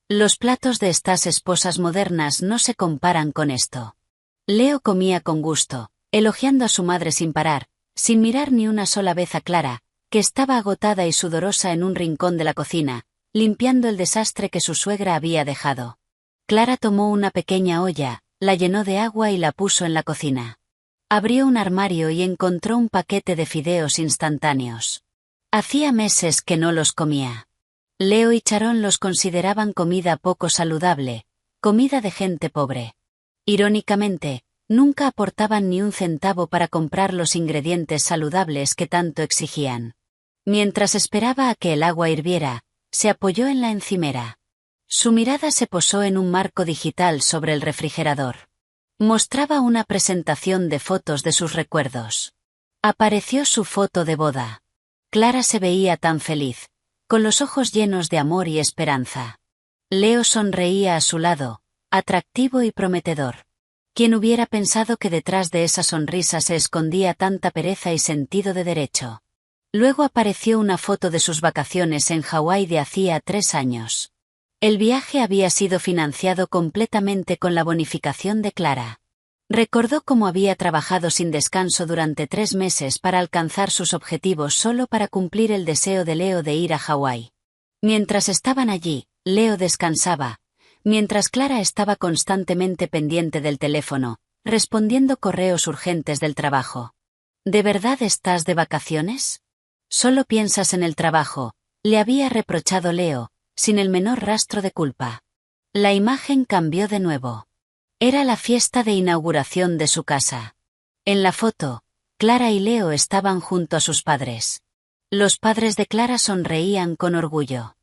Los platos de estas esposas modernas no se comparan con esto. Leo comía con gusto, elogiando a su madre sin parar, sin mirar ni una sola vez a Clara, que estaba agotada y sudorosa en un rincón de la cocina, limpiando el desastre que su suegra había dejado. Clara tomó una pequeña olla, la llenó de agua y la puso en la cocina. Abrió un armario y encontró un paquete de fideos instantáneos. Hacía meses que no los comía. Leo y Sharon los consideraban comida poco saludable, comida de gente pobre. Irónicamente, nunca aportaban ni un centavo para comprar los ingredientes saludables que tanto exigían. Mientras esperaba a que el agua hirviera, se apoyó en la encimera. Su mirada se posó en un marco digital sobre el refrigerador. Mostraba una presentación de fotos de sus recuerdos. Apareció su foto de boda. Clara se veía tan feliz, con los ojos llenos de amor y esperanza. Leo sonreía a su lado, atractivo y prometedor. ¿Quién hubiera pensado que detrás de esa sonrisa se escondía tanta pereza y sentido de derecho? Luego apareció una foto de sus vacaciones en Hawái de hacía 3 años. El viaje había sido financiado completamente con la bonificación de Clara. Recordó cómo había trabajado sin descanso durante 3 meses para alcanzar sus objetivos solo para cumplir el deseo de Leo de ir a Hawái. Mientras estaban allí, Leo descansaba, mientras Clara estaba constantemente pendiente del teléfono, respondiendo correos urgentes del trabajo. ¿De verdad estás de vacaciones? Solo piensas en el trabajo, le había reprochado Leo, sin el menor rastro de culpa. La imagen cambió de nuevo. Era la fiesta de inauguración de su casa. En la foto, Clara y Leo estaban junto a sus padres. Los padres de Clara sonreían con orgullo.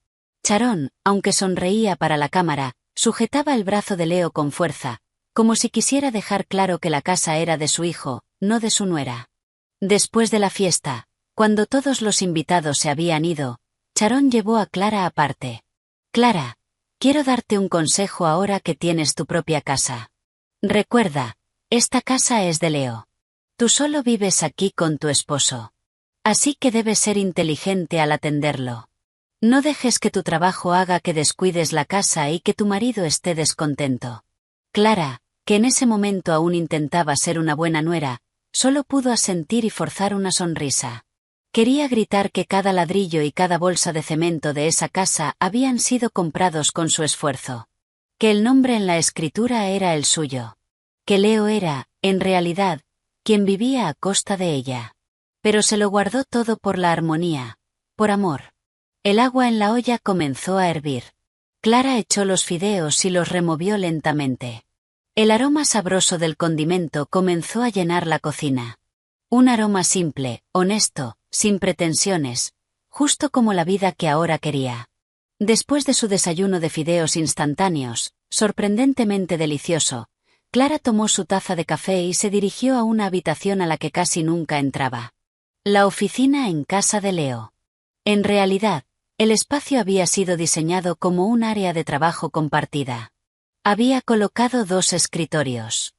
Sharon, aunque sonreía para la cámara, sujetaba el brazo de Leo con fuerza, como si quisiera dejar claro que la casa era de su hijo, no de su nuera. Después de la fiesta, cuando todos los invitados se habían ido, Sharon llevó a Clara aparte. Clara, quiero darte un consejo ahora que tienes tu propia casa. Recuerda, esta casa es de Leo. Tú solo vives aquí con tu esposo. Así que debes ser inteligente al atenderlo. No dejes que tu trabajo haga que descuides la casa y que tu marido esté descontento. Clara, que en ese momento aún intentaba ser una buena nuera, solo pudo asentir y forzar una sonrisa. Quería gritar que cada ladrillo y cada bolsa de cemento de esa casa habían sido comprados con su esfuerzo. Que el nombre en la escritura era el suyo. Que Leo era, en realidad, quien vivía a costa de ella. Pero se lo guardó todo por la armonía, por amor. El agua en la olla comenzó a hervir. Clara echó los fideos y los removió lentamente. El aroma sabroso del condimento comenzó a llenar la cocina. Un aroma simple, honesto, sin pretensiones, justo como la vida que ahora quería. Después de su desayuno de fideos instantáneos, sorprendentemente delicioso, Clara tomó su taza de café y se dirigió a una habitación a la que casi nunca entraba. La oficina en casa de Leo. En realidad, el espacio había sido diseñado como un área de trabajo compartida. Había colocado 2 escritorios.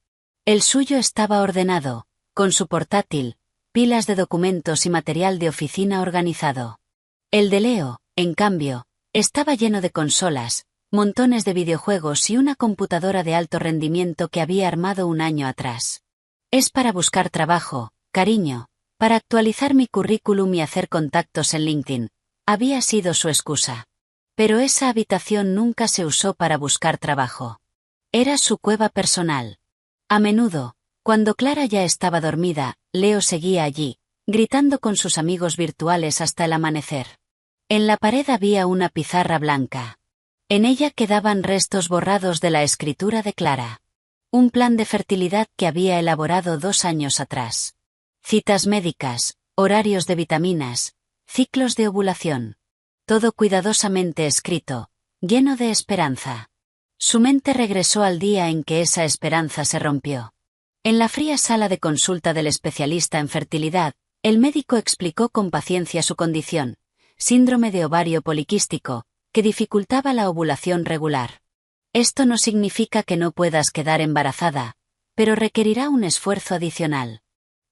El suyo estaba ordenado, con su portátil, pilas de documentos y material de oficina organizado. El de Leo, en cambio, estaba lleno de consolas, montones de videojuegos y una computadora de alto rendimiento que había armado un año atrás. Es para buscar trabajo, cariño, para actualizar mi currículum y hacer contactos en LinkedIn, había sido su excusa. Pero esa habitación nunca se usó para buscar trabajo. Era su cueva personal. A menudo, cuando Clara ya estaba dormida, Leo seguía allí, gritando con sus amigos virtuales hasta el amanecer. En la pared había una pizarra blanca. En ella quedaban restos borrados de la escritura de Clara. Un plan de fertilidad que había elaborado 2 años atrás. Citas médicas, horarios de vitaminas, ciclos de ovulación. Todo cuidadosamente escrito, lleno de esperanza. Su mente regresó al día en que esa esperanza se rompió. En la fría sala de consulta del especialista en fertilidad, el médico explicó con paciencia su condición, síndrome de ovario poliquístico, que dificultaba la ovulación regular. Esto no significa que no puedas quedar embarazada, pero requerirá un esfuerzo adicional.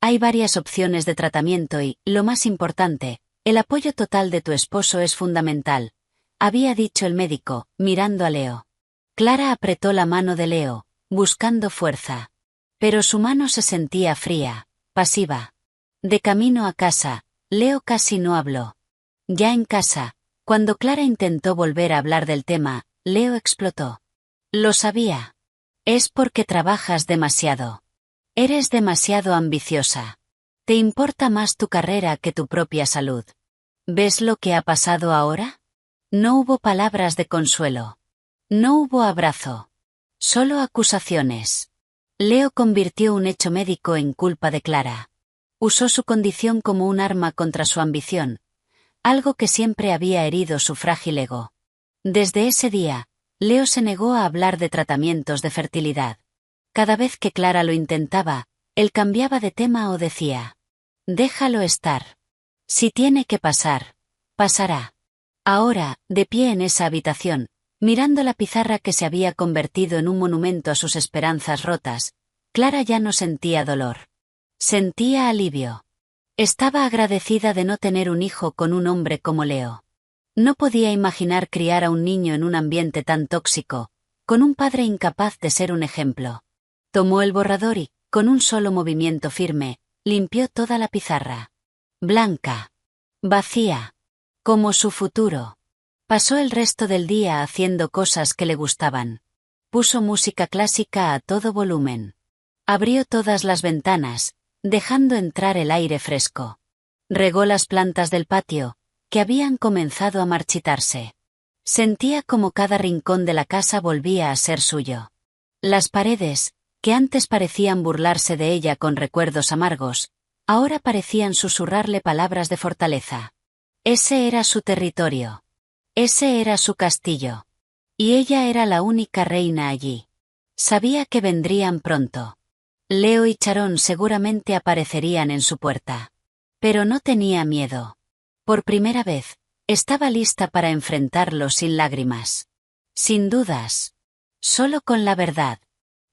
Hay varias opciones de tratamiento y, lo más importante, el apoyo total de tu esposo es fundamental, había dicho el médico, mirando a Leo. Clara apretó la mano de Leo, buscando fuerza. Pero su mano se sentía fría, pasiva. De camino a casa, Leo casi no habló. Ya en casa, cuando Clara intentó volver a hablar del tema, Leo explotó. Lo sabía. Es porque trabajas demasiado. Eres demasiado ambiciosa. Te importa más tu carrera que tu propia salud. ¿Ves lo que ha pasado ahora? No hubo palabras de consuelo. No hubo abrazo. Solo acusaciones. Leo convirtió un hecho médico en culpa de Clara. Usó su condición como un arma contra su ambición, algo que siempre había herido su frágil ego. Desde ese día, Leo se negó a hablar de tratamientos de fertilidad. Cada vez que Clara lo intentaba, él cambiaba de tema o decía: déjalo estar. Si tiene que pasar, pasará. Ahora, de pie en esa habitación, mirando la pizarra que se había convertido en un monumento a sus esperanzas rotas, Clara ya no sentía dolor. Sentía alivio. Estaba agradecida de no tener un hijo con un hombre como Leo. No podía imaginar criar a un niño en un ambiente tan tóxico, con un padre incapaz de ser un ejemplo. Tomó el borrador y, con un solo movimiento firme, limpió toda la pizarra. Blanca. Vacía. Como su futuro. Pasó el resto del día haciendo cosas que le gustaban. Puso música clásica a todo volumen. Abrió todas las ventanas, dejando entrar el aire fresco. Regó las plantas del patio, que habían comenzado a marchitarse. Sentía como cada rincón de la casa volvía a ser suyo. Las paredes, que antes parecían burlarse de ella con recuerdos amargos, ahora parecían susurrarle palabras de fortaleza. Ese era su territorio. Ese era su castillo. Y ella era la única reina allí. Sabía que vendrían pronto. Leo y Sharon seguramente aparecerían en su puerta. Pero no tenía miedo. Por primera vez, estaba lista para enfrentarlo sin lágrimas. Sin dudas. Solo con la verdad.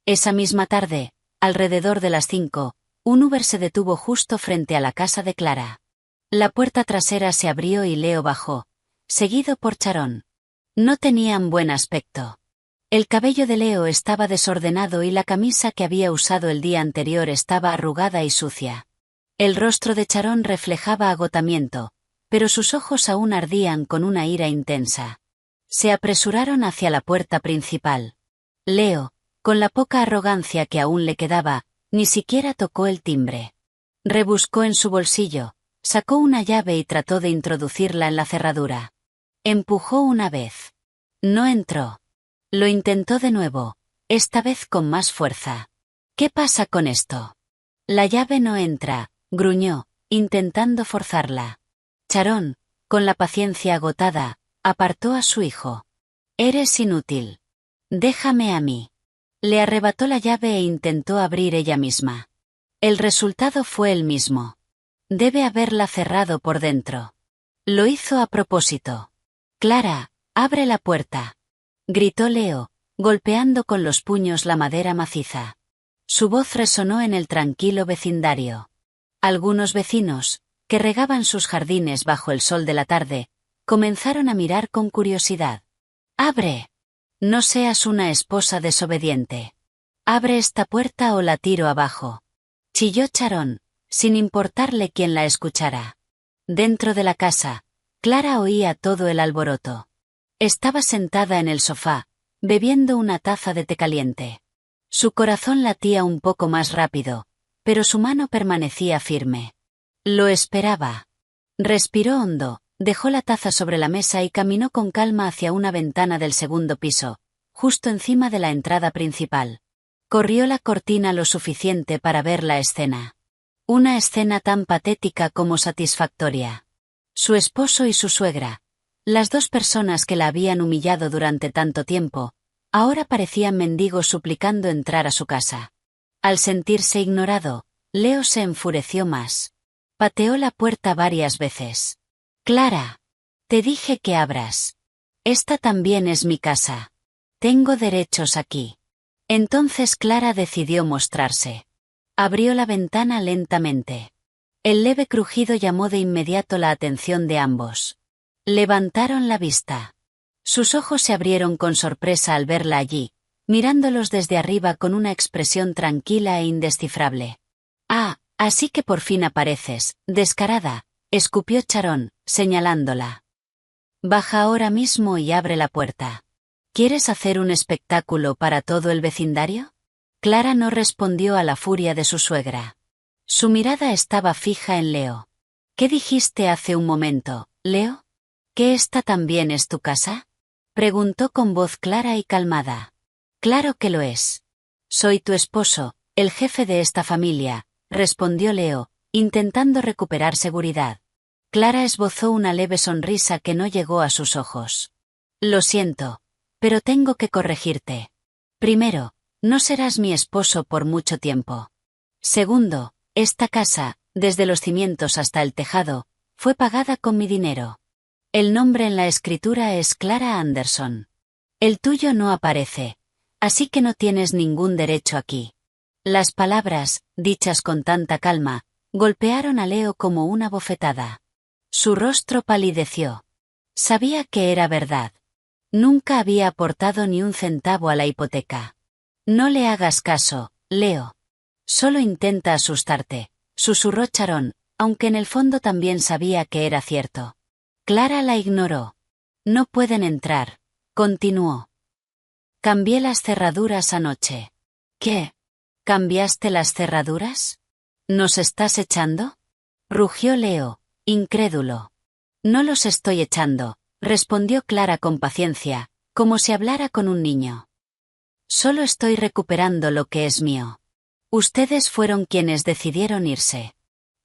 Esa misma tarde, alrededor de las 5, un Uber se detuvo justo frente a la casa de Clara. La puerta trasera se abrió y Leo bajó, seguido por Sharon. No tenían buen aspecto. El cabello de Leo estaba desordenado y la camisa que había usado el día anterior estaba arrugada y sucia. El rostro de Sharon reflejaba agotamiento, pero sus ojos aún ardían con una ira intensa. Se apresuraron hacia la puerta principal. Leo, con la poca arrogancia que aún le quedaba, ni siquiera tocó el timbre. Rebuscó en su bolsillo, sacó una llave y trató de introducirla en la cerradura. Empujó una vez. No entró. Lo intentó de nuevo, esta vez con más fuerza. ¿Qué pasa con esto? La llave no entra, gruñó, intentando forzarla. Sharon, con la paciencia agotada, apartó a su hijo. Eres inútil. Déjame a mí. Le arrebató la llave e intentó abrir ella misma. El resultado fue el mismo. Debe haberla cerrado por dentro. Lo hizo a propósito. Clara, abre la puerta. Gritó Leo, golpeando con los puños la madera maciza. Su voz resonó en el tranquilo vecindario. Algunos vecinos, que regaban sus jardines bajo el sol de la tarde, comenzaron a mirar con curiosidad. «¡Abre! No seas una esposa desobediente. Abre esta puerta o la tiro abajo», chilló Sharon, sin importarle quién la escuchara. Dentro de la casa, Clara oía todo el alboroto. Estaba sentada en el sofá, bebiendo una taza de té caliente. Su corazón latía un poco más rápido, pero su mano permanecía firme. Lo esperaba. Respiró hondo, dejó la taza sobre la mesa y caminó con calma hacia una ventana del segundo piso, justo encima de la entrada principal. Corrió la cortina lo suficiente para ver la escena. Una escena tan patética como satisfactoria. Su esposo y su suegra, las dos personas que la habían humillado durante tanto tiempo, ahora parecían mendigos suplicando entrar a su casa. Al sentirse ignorado, Leo se enfureció más. Pateó la puerta varias veces. «Clara, te dije que abras. Esta también es mi casa. Tengo derechos aquí». Entonces Clara decidió mostrarse. Abrió la ventana lentamente. El leve crujido llamó de inmediato la atención de ambos. Levantaron la vista. Sus ojos se abrieron con sorpresa al verla allí, mirándolos desde arriba con una expresión tranquila e indescifrable. «Ah, así que por fin apareces, descarada», escupió Sharon, señalándola. «Baja ahora mismo y abre la puerta. ¿Quieres hacer un espectáculo para todo el vecindario?» Clara no respondió a la furia de su suegra. Su mirada estaba fija en Leo. «¿Qué dijiste hace un momento, Leo? ¿Que esta también es tu casa?», preguntó con voz clara y calmada. «Claro que lo es. Soy tu esposo, el jefe de esta familia», respondió Leo, intentando recuperar seguridad. Clara esbozó una leve sonrisa que no llegó a sus ojos. «Lo siento, pero tengo que corregirte. Primero, no serás mi esposo por mucho tiempo. Segundo, esta casa, desde los cimientos hasta el tejado, fue pagada con mi dinero. El nombre en la escritura es Clara Anderson. El tuyo no aparece, así que no tienes ningún derecho aquí». Las palabras, dichas con tanta calma, golpearon a Leo como una bofetada. Su rostro palideció. Sabía que era verdad. Nunca había aportado ni un centavo a la hipoteca. «No le hagas caso, Leo. Solo intenta asustarte», susurró Sharon, aunque en el fondo también sabía que era cierto. Clara la ignoró. «No pueden entrar», continuó. «Cambié las cerraduras anoche». «¿Qué? ¿Cambiaste las cerraduras? ¿Nos estás echando?», rugió Leo, incrédulo. «No los estoy echando», respondió Clara con paciencia, como si hablara con un niño. «Solo estoy recuperando lo que es mío. Ustedes fueron quienes decidieron irse.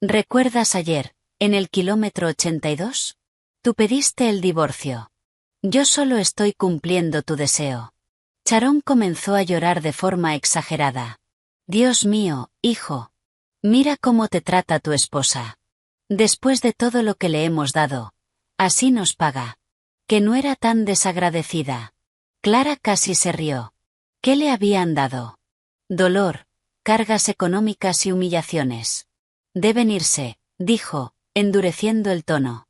¿Recuerdas ayer, en el kilómetro 82? Tú pediste el divorcio. Yo solo estoy cumpliendo tu deseo». Sharon comenzó a llorar de forma exagerada. «Dios mío, hijo. Mira cómo te trata tu esposa. Después de todo lo que le hemos dado, así nos paga. Que no era tan desagradecida». Clara casi se rió. ¿Qué le habían dado? Dolor, cargas económicas y humillaciones. «Deben irse», dijo, endureciendo el tono.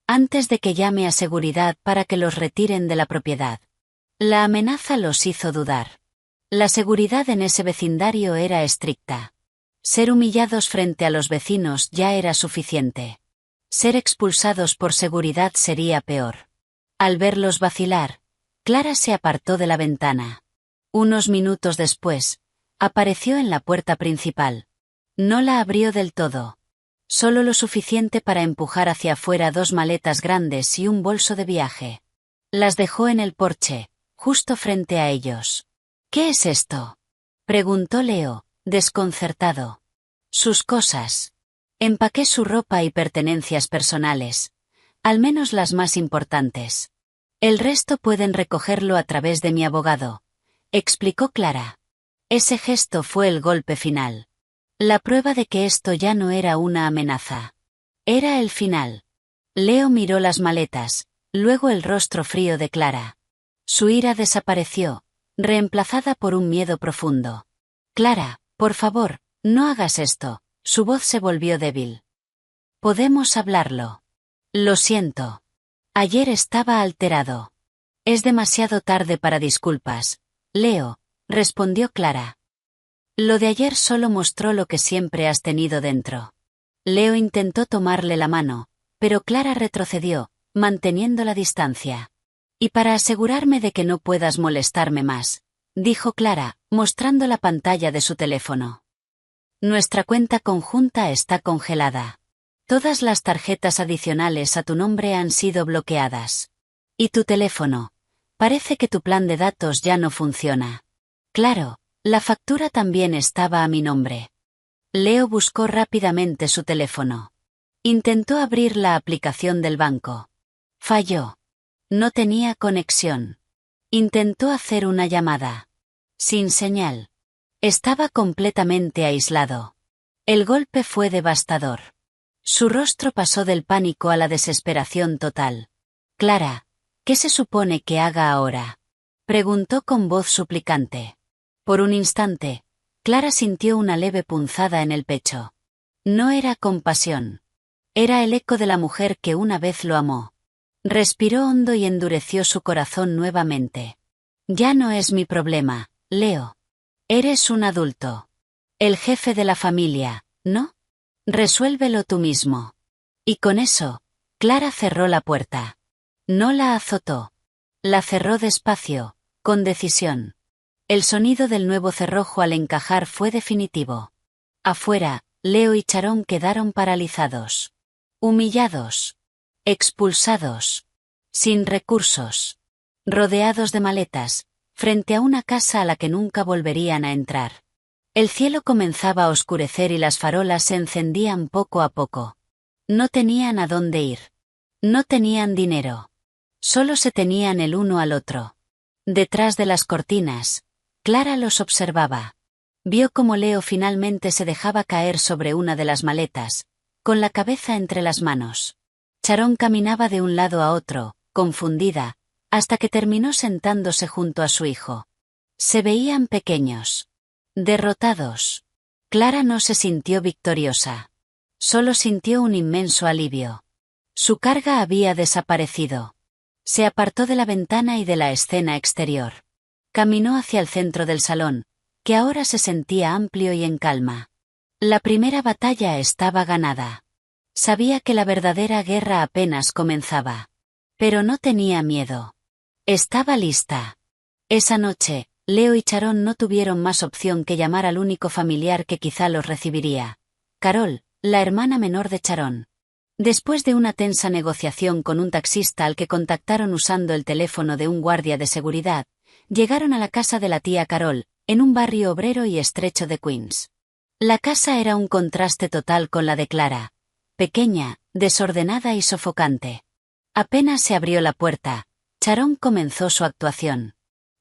«Antes de que llame a seguridad para que los retiren de la propiedad». La amenaza los hizo dudar. La seguridad en ese vecindario era estricta. Ser humillados frente a los vecinos ya era suficiente. Ser expulsados por seguridad sería peor. Al verlos vacilar, Clara se apartó de la ventana. Unos minutos después, apareció en la puerta principal. No la abrió del todo. Solo lo suficiente para empujar hacia afuera 2 maletas grandes y un bolso de viaje. Las dejó en el porche, justo frente a ellos. «¿Qué es esto?», preguntó Leo, desconcertado. «Sus cosas. Empaqué su ropa y pertenencias personales, al menos las más importantes. El resto pueden recogerlo a través de mi abogado», explicó Clara. Ese gesto fue el golpe final. La prueba de que esto ya no era una amenaza. Era el final. Leo miró las maletas, luego el rostro frío de Clara. Su ira desapareció, reemplazada por un miedo profundo. «Clara, por favor, no hagas esto», Su voz se volvió débil. ¿Podemos hablarlo? Lo siento. Ayer estaba alterado. Es demasiado tarde para disculpas, Leo, respondió Clara. Lo de ayer solo mostró lo que siempre has tenido dentro. Leo intentó tomarle la mano, pero Clara retrocedió, manteniendo la distancia. Y para asegurarme de que no puedas molestarme más, dijo Clara, mostrando la pantalla de su teléfono. Nuestra cuenta conjunta está congelada. Todas las tarjetas adicionales a tu nombre han sido bloqueadas. Y tu teléfono. Parece que tu plan de datos ya no funciona. Claro, la factura también estaba a mi nombre. Leo buscó rápidamente su teléfono. Intentó abrir la aplicación del banco. Falló. No tenía conexión. Intentó hacer una llamada. Sin señal. Estaba completamente aislado. El golpe fue devastador. Su rostro pasó del pánico a la desesperación total. Clara, ¿qué se supone que haga ahora? Preguntó con voz suplicante. Por un instante, Clara sintió una leve punzada en el pecho. No era compasión. Era el eco de la mujer que una vez lo amó. Respiró hondo y endureció su corazón nuevamente. Ya no es mi problema, Leo. Eres un adulto. El jefe de la familia, ¿no? Resuélvelo tú mismo. Y con eso, Clara cerró la puerta. No la azotó. La cerró despacio, con decisión. El sonido del nuevo cerrojo al encajar fue definitivo. Afuera, Leo y Charón quedaron paralizados. Humillados. Expulsados. Sin recursos. Rodeados de maletas, frente a una casa a la que nunca volverían a entrar. El cielo comenzaba a oscurecer y las farolas se encendían poco a poco. No tenían a dónde ir. No tenían dinero. Solo se tenían el uno al otro. Detrás de las cortinas, Clara los observaba. Vio cómo Leo finalmente se dejaba caer sobre una de las maletas, con la cabeza entre las manos. Charón caminaba de un lado a otro, confundida, hasta que terminó sentándose junto a su hijo. Se veían pequeños. Derrotados. Clara no se sintió victoriosa. Solo sintió un inmenso alivio. Su carga había desaparecido. Se apartó de la ventana y de la escena exterior. Caminó hacia el centro del salón, que ahora se sentía amplio y en calma. La primera batalla estaba ganada. Sabía que la verdadera guerra apenas comenzaba. Pero no tenía miedo. Estaba lista. Esa noche, Leo y Charón no tuvieron más opción que llamar al único familiar que quizá los recibiría. Carol, la hermana menor de Charón. Después de una tensa negociación con un taxista al que contactaron usando el teléfono de un guardia de seguridad, llegaron a la casa de la tía Carol, en un barrio obrero y estrecho de Queens. La casa era un contraste total con la de Clara. Pequeña, desordenada y sofocante. Apenas se abrió la puerta, Charón comenzó su actuación.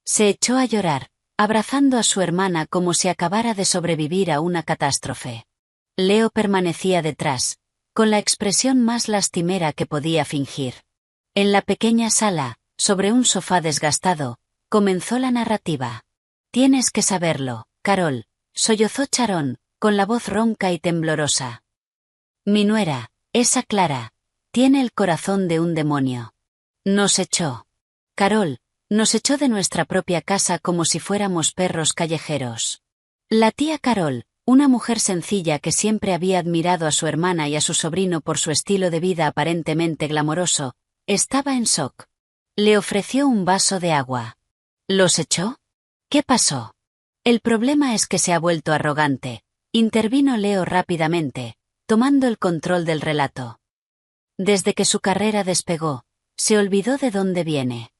Se echó a llorar, abrazando a su hermana como si acabara de sobrevivir a una catástrofe. Leo permanecía detrás, con la expresión más lastimera que podía fingir. En la pequeña sala, sobre un sofá desgastado, comenzó la narrativa. Tienes que saberlo, Carol, sollozó Charón, con la voz ronca y temblorosa. Mi nuera, esa Clara, tiene el corazón de un demonio. Nos echó. Carol, nos echó de nuestra propia casa como si fuéramos perros callejeros. La tía Carol, una mujer sencilla que siempre había admirado a su hermana y a su sobrino por su estilo de vida aparentemente glamoroso, estaba en shock. Le ofreció un vaso de agua. ¿Los echó? ¿Qué pasó? El problema es que se ha vuelto arrogante, intervino Leo rápidamente, tomando el control del relato. Desde que su carrera despegó, se olvidó de dónde viene.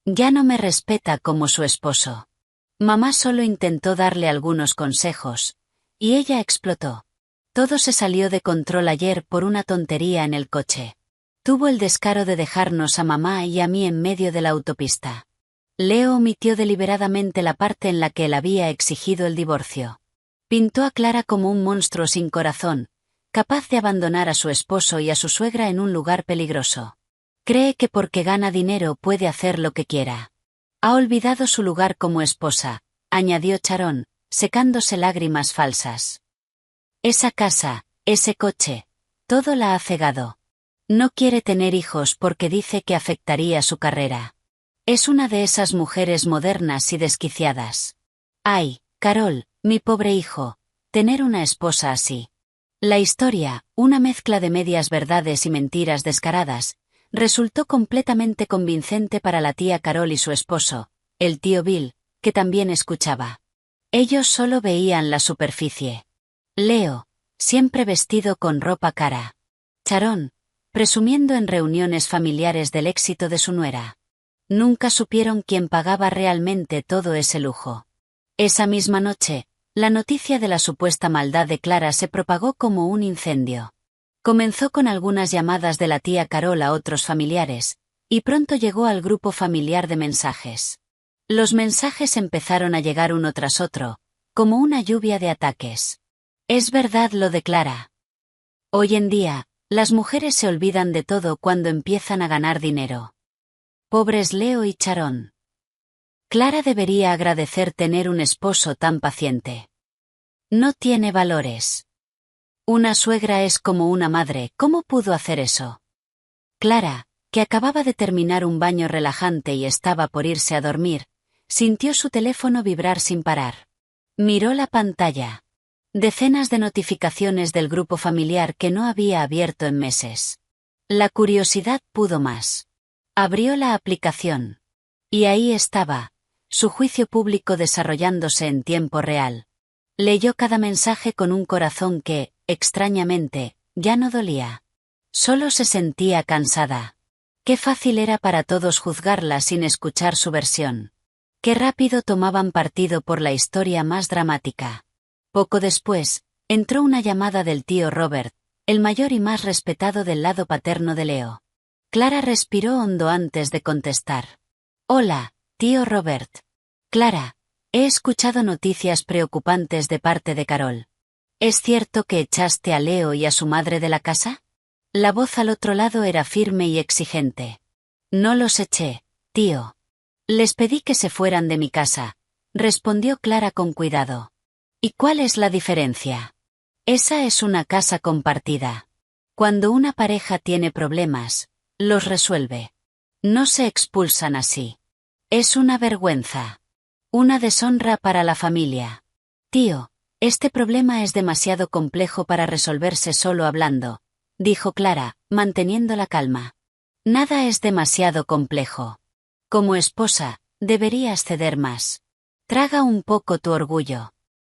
Ya no me respeta como su esposo. Mamá solo intentó darle algunos consejos, y ella explotó. Todo se salió de control ayer por una tontería en el coche. Tuvo el descaro de dejarnos a mamá y a mí en medio de la autopista. Leo omitió deliberadamente la parte en la que él había exigido el divorcio. Pintó a Clara como un monstruo sin corazón, capaz de abandonar a su esposo y a su suegra en un lugar peligroso. Cree que porque gana dinero puede hacer lo que quiera. Ha olvidado su lugar como esposa, añadió Charón, secándose lágrimas falsas. Esa casa, ese coche, todo la ha cegado. No quiere tener hijos porque dice que afectaría su carrera. Es una de esas mujeres modernas y desquiciadas. Ay, Carol, mi pobre hijo, tener una esposa así. La historia, una mezcla de medias verdades y mentiras descaradas, resultó completamente convincente para la tía Carol y su esposo, el tío Bill, que también escuchaba. Ellos solo veían la superficie. Leo, siempre vestido con ropa cara. Sharon, presumiendo en reuniones familiares del éxito de su nuera. Nunca supieron quién pagaba realmente todo ese lujo. Esa misma noche, la noticia de la supuesta maldad de Clara se propagó como un incendio. Comenzó con algunas llamadas de la tía Carol a otros familiares, y pronto llegó al grupo familiar de mensajes. Los mensajes empezaron a llegar uno tras otro, como una lluvia de ataques. Es verdad lo de Clara. Hoy en día, las mujeres se olvidan de todo cuando empiezan a ganar dinero. Pobres Leo y Sharon. Clara debería agradecer tener un esposo tan paciente. No tiene valores. Una suegra es como una madre, ¿cómo pudo hacer eso? Clara, que acababa de terminar un baño relajante y estaba por irse a dormir, sintió su teléfono vibrar sin parar. Miró la pantalla. Decenas de notificaciones del grupo familiar que no había abierto en meses. La curiosidad pudo más. Abrió la aplicación. Y ahí estaba, su juicio público desarrollándose en tiempo real. Leyó cada mensaje con un corazón que, extrañamente, ya no dolía. Solo se sentía cansada. Qué fácil era para todos juzgarla sin escuchar su versión. Qué rápido tomaban partido por la historia más dramática. Poco después, entró una llamada del tío Robert, el mayor y más respetado del lado paterno de Leo. Clara respiró hondo antes de contestar. Hola, tío Robert. Clara, he escuchado noticias preocupantes de parte de Carol. ¿Es cierto que echaste a Leo y a su madre de la casa? La voz al otro lado era firme y exigente. No los eché, tío. Les pedí que se fueran de mi casa, respondió Clara con cuidado. ¿Y cuál es la diferencia? Esa es una casa compartida. Cuando una pareja tiene problemas, los resuelve. No se expulsan así. Es una vergüenza. Una deshonra para la familia. Tío, este problema es demasiado complejo para resolverse solo hablando, dijo Clara, manteniendo la calma. Nada es demasiado complejo. Como esposa, deberías ceder más. Traga un poco tu orgullo.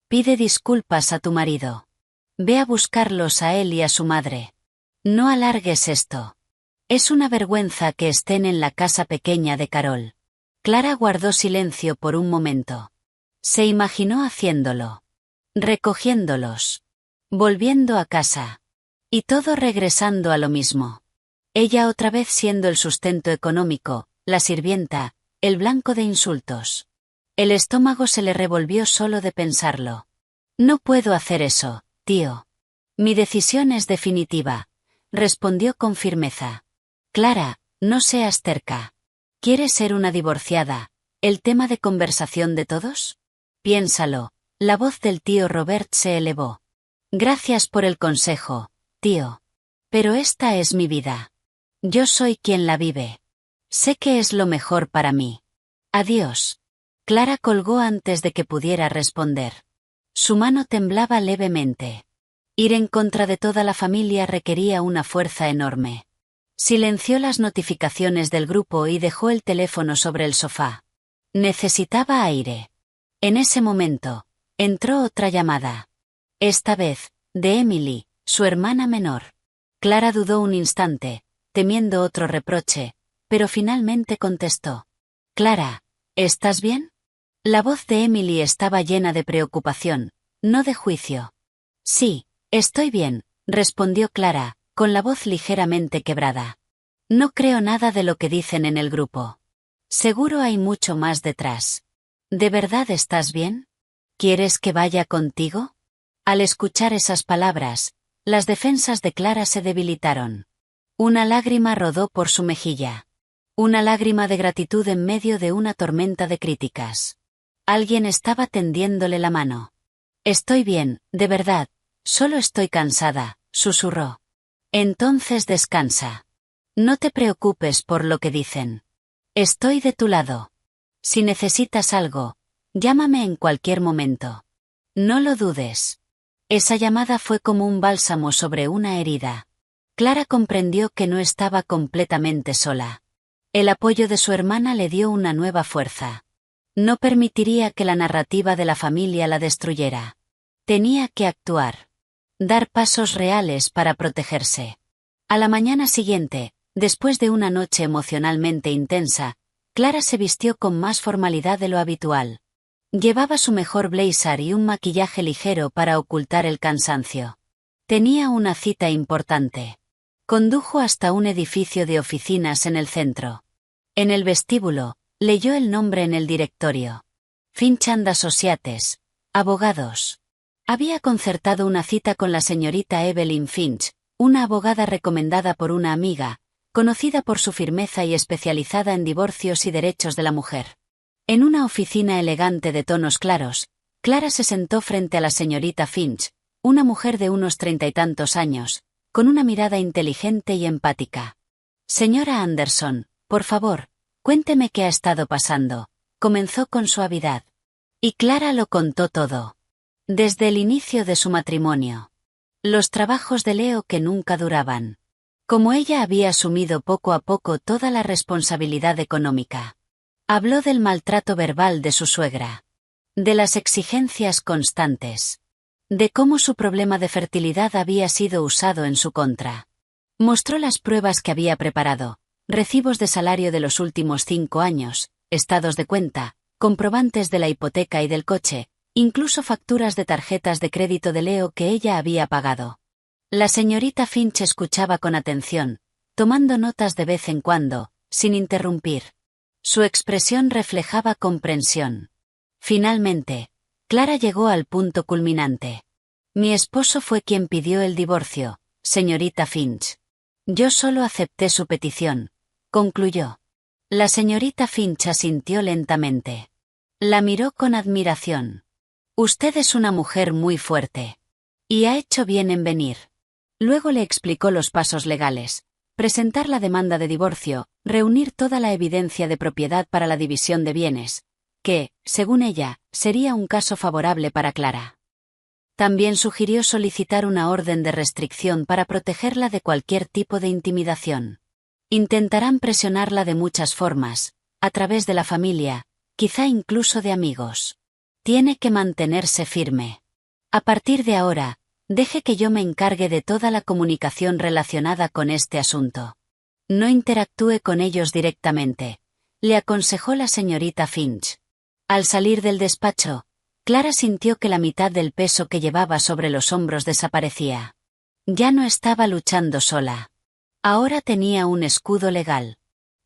Pide disculpas a tu marido. Ve a buscarlos a él y a su madre. No alargues esto. Es una vergüenza que estén en la casa pequeña de Carol. Clara guardó silencio por un momento. Se imaginó haciéndolo. Recogiéndolos. Volviendo a casa. Y todo regresando a lo mismo. Ella otra vez siendo el sustento económico, la sirvienta, el blanco de insultos. El estómago se le revolvió solo de pensarlo. No puedo hacer eso, tío. Mi decisión es definitiva, respondió con firmeza. Clara, no seas terca. ¿Quieres ser una divorciada, el tema de conversación de todos? Piénsalo, la voz del tío Robert se elevó. Gracias por el consejo, tío. Pero esta es mi vida. Yo soy quien la vive. Sé que es lo mejor para mí. Adiós. Clara colgó antes de que pudiera responder. Su mano temblaba levemente. Ir en contra de toda la familia requería una fuerza enorme. Silenció las notificaciones del grupo y dejó el teléfono sobre el sofá. Necesitaba aire. En ese momento, entró otra llamada. Esta vez, de Emily, su hermana menor. Clara dudó un instante, temiendo otro reproche, pero finalmente contestó. Clara, ¿estás bien? La voz de Emily estaba llena de preocupación, no de juicio. Sí, estoy bien, respondió Clara, con la voz ligeramente quebrada. No creo nada de lo que dicen en el grupo. Seguro hay mucho más detrás. ¿De verdad estás bien? ¿Quieres que vaya contigo? Al escuchar esas palabras, las defensas de Clara se debilitaron. Una lágrima rodó por su mejilla. Una lágrima de gratitud en medio de una tormenta de críticas. Alguien estaba tendiéndole la mano. Estoy bien, de verdad, Solo estoy cansada, susurró. Entonces descansa. No te preocupes por lo que dicen. Estoy de tu lado. Si necesitas algo, llámame en cualquier momento. No lo dudes. Esa llamada fue como un bálsamo sobre una herida. Clara comprendió que no estaba completamente sola. El apoyo de su hermana le dio una nueva fuerza. No permitiría que la narrativa de la familia la destruyera. Tenía que actuar. Dar pasos reales para protegerse. A la mañana siguiente, después de una noche emocionalmente intensa, Clara se vistió con más formalidad de lo habitual. Llevaba su mejor blazer y un maquillaje ligero para ocultar el cansancio. Tenía una cita importante. Condujo hasta un edificio de oficinas en el centro. En el vestíbulo, leyó el nombre en el directorio. Finch and Associates, abogados. Había concertado una cita con la señorita Evelyn Finch, una abogada recomendada por una amiga, conocida por su firmeza y especializada en divorcios y derechos de la mujer. En una oficina elegante de tonos claros, Clara se sentó frente a la señorita Finch, una mujer de unos 30 y tantos años, con una mirada inteligente y empática. Señora Anderson, por favor, cuénteme qué ha estado pasando, comenzó con suavidad. Y Clara lo contó todo. Desde el inicio de su matrimonio. Los trabajos de Leo que nunca duraban. Como ella había asumido poco a poco toda la responsabilidad económica. Habló del maltrato verbal de su suegra. De las exigencias constantes. De cómo su problema de fertilidad había sido usado en su contra. Mostró las pruebas que había preparado, recibos de salario de los últimos 5 años, estados de cuenta, comprobantes de la hipoteca y del coche, incluso facturas de tarjetas de crédito de Leo que ella había pagado. La señorita Finch escuchaba con atención, tomando notas de vez en cuando, sin interrumpir. Su expresión reflejaba comprensión. Finalmente, Clara llegó al punto culminante. Mi esposo fue quien pidió el divorcio, señorita Finch. Yo solo acepté su petición, concluyó. La señorita Finch asintió lentamente. La miró con admiración. Usted es una mujer muy fuerte. Y ha hecho bien en venir. Luego le explicó los pasos legales. Presentar la demanda de divorcio, reunir toda la evidencia de propiedad para la división de bienes, que, según ella, sería un caso favorable para Clara. También sugirió solicitar una orden de restricción para protegerla de cualquier tipo de intimidación. Intentarán presionarla de muchas formas, a través de la familia, quizá incluso de amigos. Tiene que mantenerse firme. A partir de ahora, deje que yo me encargue de toda la comunicación relacionada con este asunto. No interactúe con ellos directamente, le aconsejó la señorita Finch. Al salir del despacho, Clara sintió que la mitad del peso que llevaba sobre los hombros desaparecía. Ya no estaba luchando sola. Ahora tenía un escudo legal.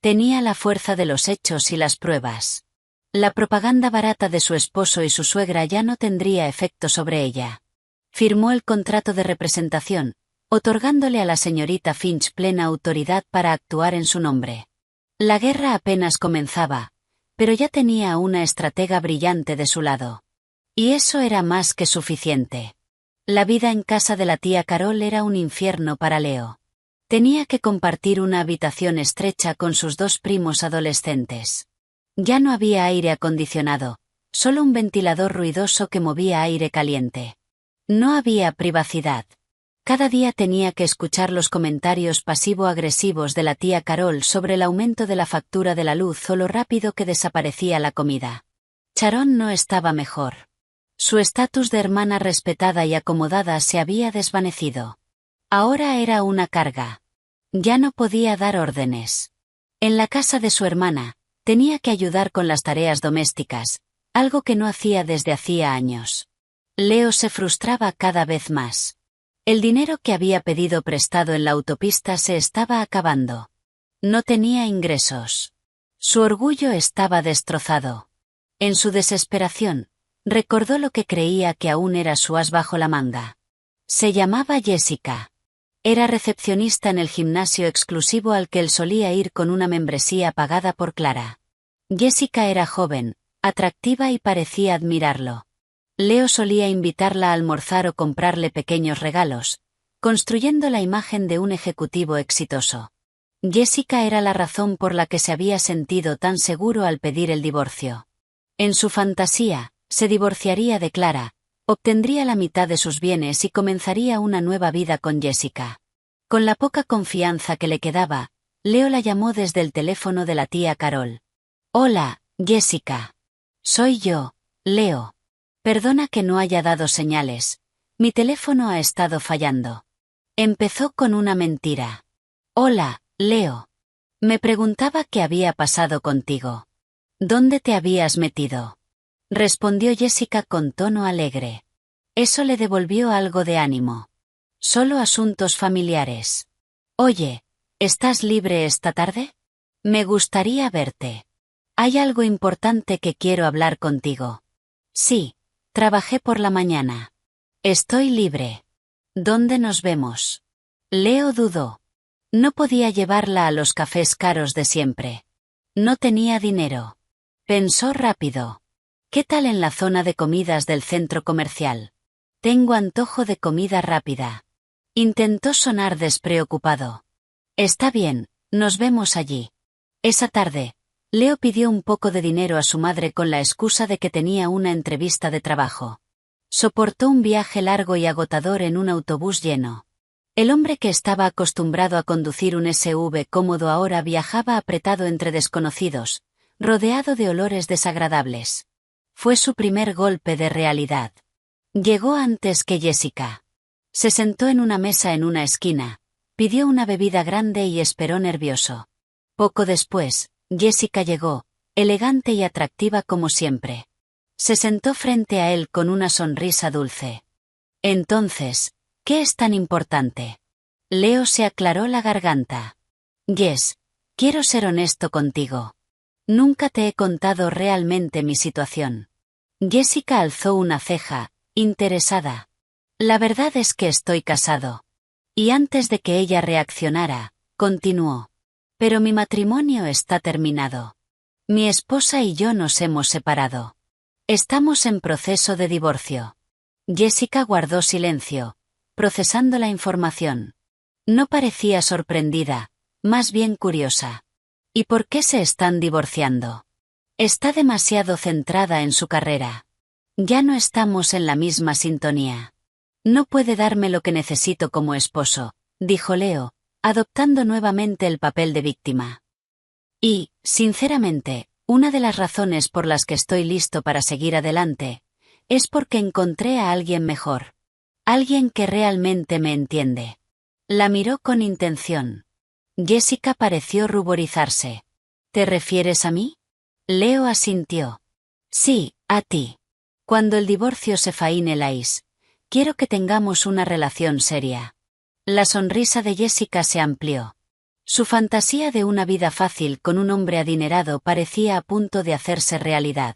Tenía la fuerza de los hechos y las pruebas. La propaganda barata de su esposo y su suegra ya no tendría efecto sobre ella. Firmó el contrato de representación, otorgándole a la señorita Finch plena autoridad para actuar en su nombre. La guerra apenas comenzaba, pero ya tenía a una estratega brillante de su lado. Y eso era más que suficiente. La vida en casa de la tía Carol era un infierno para Leo. Tenía que compartir una habitación estrecha con sus 2 primos adolescentes. Ya no había aire acondicionado, solo un ventilador ruidoso que movía aire caliente. No había privacidad. Cada día tenía que escuchar los comentarios pasivo-agresivos de la tía Carol sobre el aumento de la factura de la luz o lo rápido que desaparecía la comida. Sharon no estaba mejor. Su estatus de hermana respetada y acomodada se había desvanecido. Ahora era una carga. Ya no podía dar órdenes. En la casa de su hermana, tenía que ayudar con las tareas domésticas, algo que no hacía desde hacía años. Leo se frustraba cada vez más. El dinero que había pedido prestado en la autopista se estaba acabando. No tenía ingresos. Su orgullo estaba destrozado. En su desesperación, recordó lo que creía que aún era su as bajo la manga. Se llamaba Jessica. Era recepcionista en el gimnasio exclusivo al que él solía ir con una membresía pagada por Clara. Jessica era joven, atractiva y parecía admirarlo. Leo solía invitarla a almorzar o comprarle pequeños regalos, construyendo la imagen de un ejecutivo exitoso. Jessica era la razón por la que se había sentido tan seguro al pedir el divorcio. En su fantasía, se divorciaría de Clara, obtendría la mitad de sus bienes y comenzaría una nueva vida con Jessica. Con la poca confianza que le quedaba, Leo la llamó desde el teléfono de la tía Carol. «Hola, Jessica. Soy yo, Leo. Perdona que no haya dado señales. Mi teléfono ha estado fallando». Empezó con una mentira. «Hola, Leo. Me preguntaba qué había pasado contigo. ¿Dónde te habías metido?», respondió Jessica con tono alegre. Eso le devolvió algo de ánimo. «Solo asuntos familiares. Oye, ¿estás libre esta tarde? Me gustaría verte. Hay algo importante que quiero hablar contigo». «Sí, trabajé por la mañana. Estoy libre. ¿Dónde nos vemos?». Leo dudó. No podía llevarla a los cafés caros de siempre. No tenía dinero. Pensó rápido. «¿Qué tal en la zona de comidas del centro comercial? Tengo antojo de comida rápida». Intentó sonar despreocupado. «Está bien, nos vemos allí». Esa tarde, Leo pidió un poco de dinero a su madre con la excusa de que tenía una entrevista de trabajo. Soportó un viaje largo y agotador en un autobús lleno. El hombre que estaba acostumbrado a conducir un SUV cómodo ahora viajaba apretado entre desconocidos, rodeado de olores desagradables. Fue su primer golpe de realidad. Llegó antes que Jessica. Se sentó en una mesa en una esquina, pidió una bebida grande y esperó nervioso. Poco después, Jessica llegó, elegante y atractiva como siempre. Se sentó frente a él con una sonrisa dulce. «Entonces, ¿qué es tan importante?». Leo se aclaró la garganta. «Jess, quiero ser honesto contigo. Nunca te he contado realmente mi situación». Jessica alzó una ceja, interesada. «La verdad es que estoy casado». Y antes de que ella reaccionara, continuó. «Pero mi matrimonio está terminado. Mi esposa y yo nos hemos separado. Estamos en proceso de divorcio». Jessica guardó silencio, procesando la información. No parecía sorprendida, más bien curiosa. «¿Y por qué se están divorciando?». «Está demasiado centrada en su carrera. Ya no estamos en la misma sintonía. No puede darme lo que necesito como esposo», dijo Leo, adoptando nuevamente el papel de víctima. «Y, sinceramente, una de las razones por las que estoy listo para seguir adelante, es porque encontré a alguien mejor. Alguien que realmente me entiende». La miró con intención. Jessica pareció ruborizarse. «¿Te refieres a mí?». Leo asintió. «Sí, a ti. Cuando el divorcio se finalice, quiero que tengamos una relación seria». La sonrisa de Jessica se amplió. Su fantasía de una vida fácil con un hombre adinerado parecía a punto de hacerse realidad.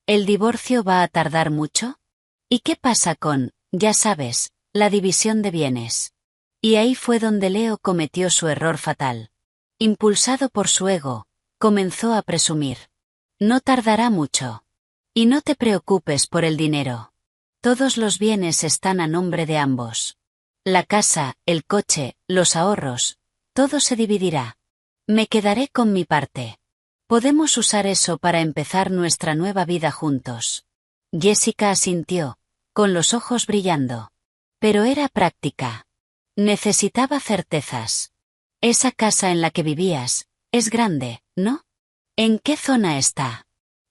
¿El divorcio va a tardar mucho? ¿Y qué pasa con, ya sabes, la división de bienes? Y ahí fue donde Leo cometió su error fatal. Impulsado por su ego, comenzó a presumir. «No tardará mucho. Y no te preocupes por el dinero. Todos los bienes están a nombre de ambos. La casa, el coche, los ahorros, todo se dividirá. Me quedaré con mi parte. Podemos usar eso para empezar nuestra nueva vida juntos». Jessica asintió, con los ojos brillando. Pero era práctica. Necesitaba certezas. «Esa casa en la que vivías, es grande, ¿no? ¿En qué zona está?».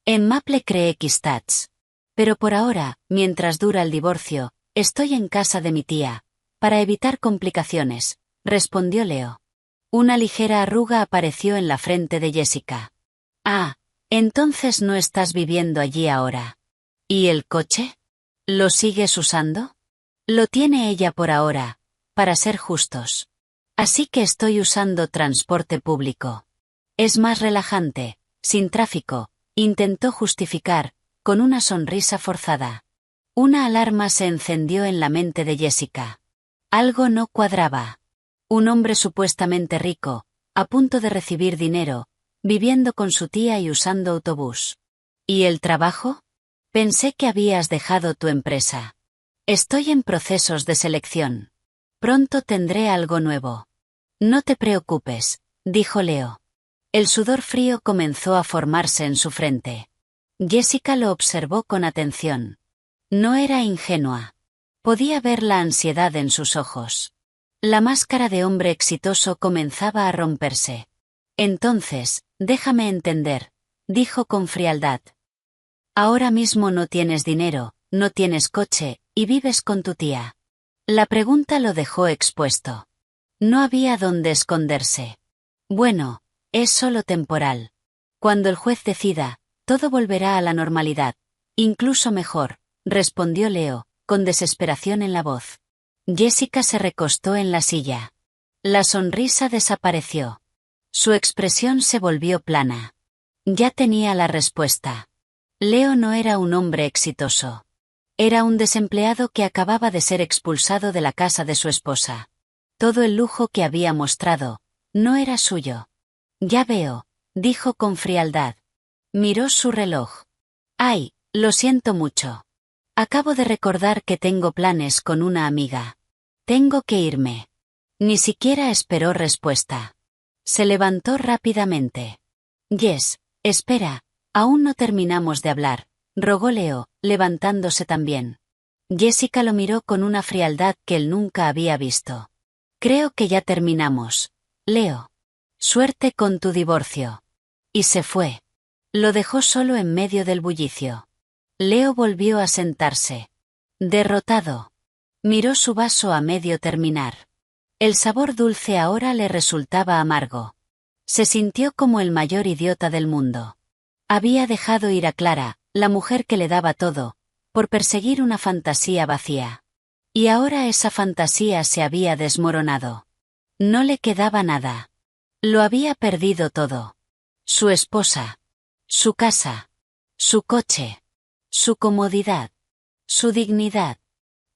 «En Maple Creek Estates. Pero por ahora, mientras dura el divorcio, estoy en casa de mi tía, para evitar complicaciones», respondió Leo. Una ligera arruga apareció en la frente de Jessica. «Ah, entonces no estás viviendo allí ahora. ¿Y el coche? ¿Lo sigues usando?». «Lo tiene ella por ahora, para ser justos. Así que estoy usando transporte público. Es más relajante, sin tráfico», intentó justificar, con una sonrisa forzada. Una alarma se encendió en la mente de Jessica. Algo no cuadraba. Un hombre supuestamente rico, a punto de recibir dinero, viviendo con su tía y usando autobús. ¿Y el trabajo? Pensé que habías dejado tu empresa. Estoy en procesos de selección. Pronto tendré algo nuevo. No te preocupes, dijo Leo. El sudor frío comenzó a formarse en su frente. Jessica lo observó con atención. No era ingenua. Podía ver la ansiedad en sus ojos. La máscara de hombre exitoso comenzaba a romperse. Entonces, déjame entender, dijo con frialdad. Ahora mismo no tienes dinero, no tienes coche, y vives con tu tía. La pregunta lo dejó expuesto. No había dónde esconderse. Bueno, es solo temporal. Cuando el juez decida, todo volverá a la normalidad. Incluso mejor, respondió Leo, con desesperación en la voz. Jessica se recostó en la silla. La sonrisa desapareció. Su expresión se volvió plana. Ya tenía la respuesta. Leo no era un hombre exitoso. Era un desempleado que acababa de ser expulsado de la casa de su esposa. Todo el lujo que había mostrado, no era suyo. Ya veo, dijo con frialdad. Miró su reloj. Ay, lo siento mucho. Acabo de recordar que tengo planes con una amiga. Tengo que irme. Ni siquiera esperó respuesta. Se levantó rápidamente. Jess, espera, aún no terminamos de hablar, rogó Leo, levantándose también. Jessica lo miró con una frialdad que él nunca había visto. Creo que ya terminamos. Leo. Suerte con tu divorcio. Y se fue. Lo dejó solo en medio del bullicio. Leo volvió a sentarse. Derrotado. Miró su vaso a medio terminar. El sabor dulce ahora le resultaba amargo. Se sintió como el mayor idiota del mundo. Había dejado ir a Clara, la mujer que le daba todo, por perseguir una fantasía vacía. Y ahora esa fantasía se había desmoronado. No le quedaba nada. Lo había perdido todo. Su esposa. Su casa. Su coche. Su comodidad. Su dignidad.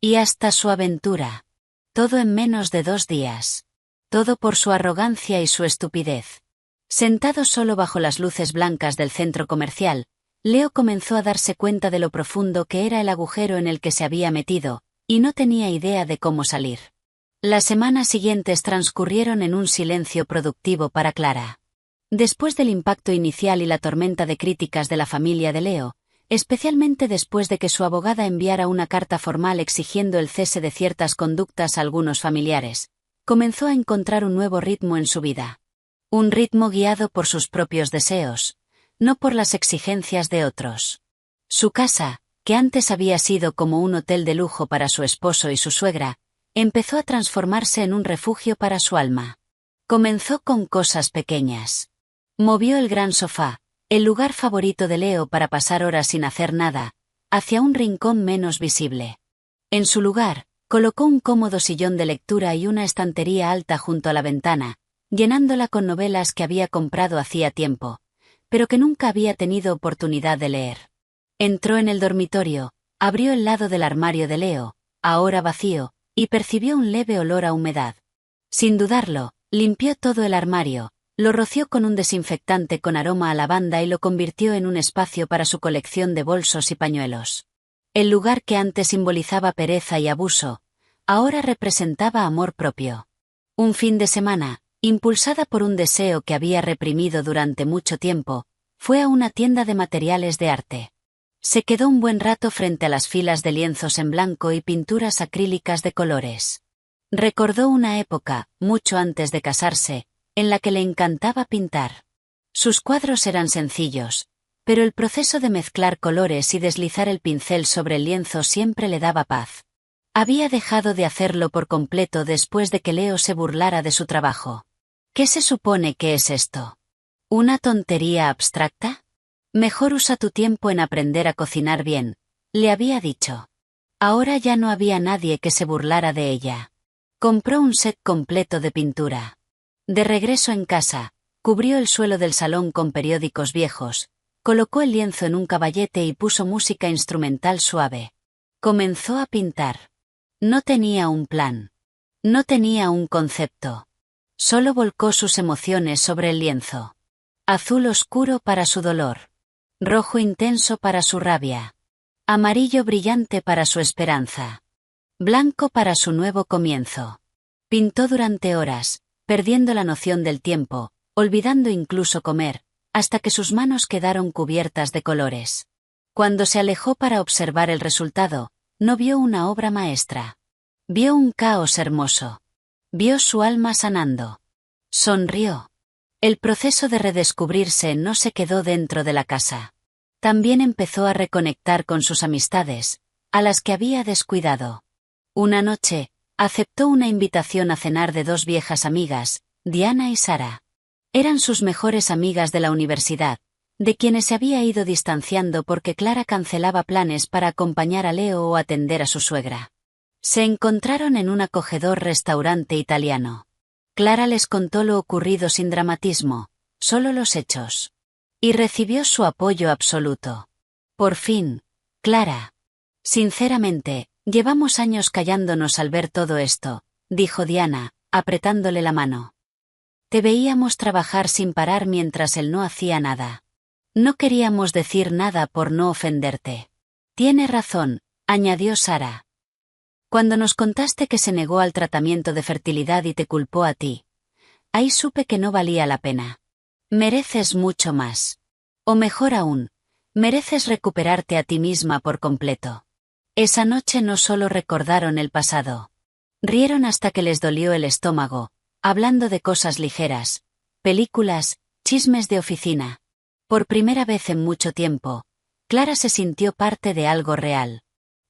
Y hasta su aventura. Todo en menos de 2 días. Todo por su arrogancia y su estupidez. Sentado solo bajo las luces blancas del centro comercial, Leo comenzó a darse cuenta de lo profundo que era el agujero en el que se había metido, y no tenía idea de cómo salir. Las semanas siguientes transcurrieron en un silencio productivo para Clara. Después del impacto inicial y la tormenta de críticas de la familia de Leo, especialmente después de que su abogada enviara una carta formal exigiendo el cese de ciertas conductas a algunos familiares, comenzó a encontrar un nuevo ritmo en su vida. Un ritmo guiado por sus propios deseos, no por las exigencias de otros. Su casa, que antes había sido como un hotel de lujo para su esposo y su suegra, empezó a transformarse en un refugio para su alma. Comenzó con cosas pequeñas. Movió el gran sofá, el lugar favorito de Leo para pasar horas sin hacer nada, hacia un rincón menos visible. En su lugar, colocó un cómodo sillón de lectura y una estantería alta junto a la ventana, llenándola con novelas que había comprado hacía tiempo, pero que nunca había tenido oportunidad de leer. Entró en el dormitorio, abrió el lado del armario de Leo, ahora vacío, y percibió un leve olor a humedad. Sin dudarlo, limpió todo el armario, lo roció con un desinfectante con aroma a lavanda y lo convirtió en un espacio para su colección de bolsos y pañuelos. El lugar que antes simbolizaba pereza y abuso, ahora representaba amor propio. Un fin de semana, impulsada por un deseo que había reprimido durante mucho tiempo, fue a una tienda de materiales de arte. Se quedó un buen rato frente a las filas de lienzos en blanco y pinturas acrílicas de colores. Recordó una época, mucho antes de casarse, en la que le encantaba pintar. Sus cuadros eran sencillos, pero el proceso de mezclar colores y deslizar el pincel sobre el lienzo siempre le daba paz. Había dejado de hacerlo por completo después de que Leo se burlara de su trabajo. ¿Qué se supone que es esto? ¿Una tontería abstracta? Mejor usa tu tiempo en aprender a cocinar bien, le había dicho. Ahora ya no había nadie que se burlara de ella. Compró un set completo de pintura. De regreso en casa, cubrió el suelo del salón con periódicos viejos, colocó el lienzo en un caballete y puso música instrumental suave. Comenzó a pintar. No tenía un plan. No tenía un concepto. Solo volcó sus emociones sobre el lienzo. Azul oscuro para su dolor. Rojo intenso para su rabia. Amarillo brillante para su esperanza. Blanco para su nuevo comienzo. Pintó durante horas, perdiendo la noción del tiempo, olvidando incluso comer, hasta que sus manos quedaron cubiertas de colores. Cuando se alejó para observar el resultado, no vio una obra maestra. Vio un caos hermoso. Vio su alma sanando. Sonrió. El proceso de redescubrirse no se quedó dentro de la casa. También empezó a reconectar con sus amistades, a las que había descuidado. Una noche, aceptó una invitación a cenar de dos viejas amigas, Diana y Sara. Eran sus mejores amigas de la universidad, de quienes se había ido distanciando porque Clara cancelaba planes para acompañar a Leo o atender a su suegra. Se encontraron en un acogedor restaurante italiano. Clara les contó lo ocurrido sin dramatismo, solo los hechos. Y recibió su apoyo absoluto. Por fin, Clara. Sinceramente, llevamos años callándonos al ver todo esto, dijo Diana, apretándole la mano. Te veíamos trabajar sin parar mientras él no hacía nada. No queríamos decir nada por no ofenderte. Tiene razón, añadió Sara. Cuando nos contaste que se negó al tratamiento de fertilidad y te culpó a ti. Ahí supe que no valía la pena. Mereces mucho más. O mejor aún, mereces recuperarte a ti misma por completo. Esa noche no solo recordaron el pasado. Rieron hasta que les dolió el estómago, hablando de cosas ligeras, películas, chismes de oficina. Por primera vez en mucho tiempo, Clara se sintió parte de algo real.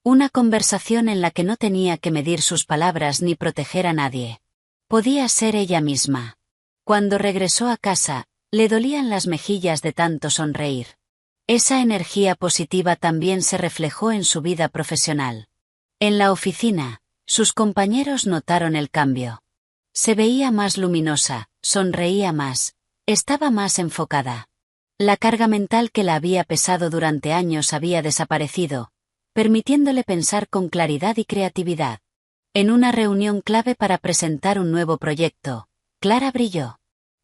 Una conversación en la que no tenía que medir sus palabras ni proteger a nadie. Podía ser ella misma. Cuando regresó a casa, le dolían las mejillas de tanto sonreír. Esa energía positiva también se reflejó en su vida profesional. En la oficina, sus compañeros notaron el cambio. Se veía más luminosa, sonreía más, estaba más enfocada. La carga mental que la había pesado durante años había desaparecido, permitiéndole pensar con claridad y creatividad. En una reunión clave para presentar un nuevo proyecto, Clara brilló.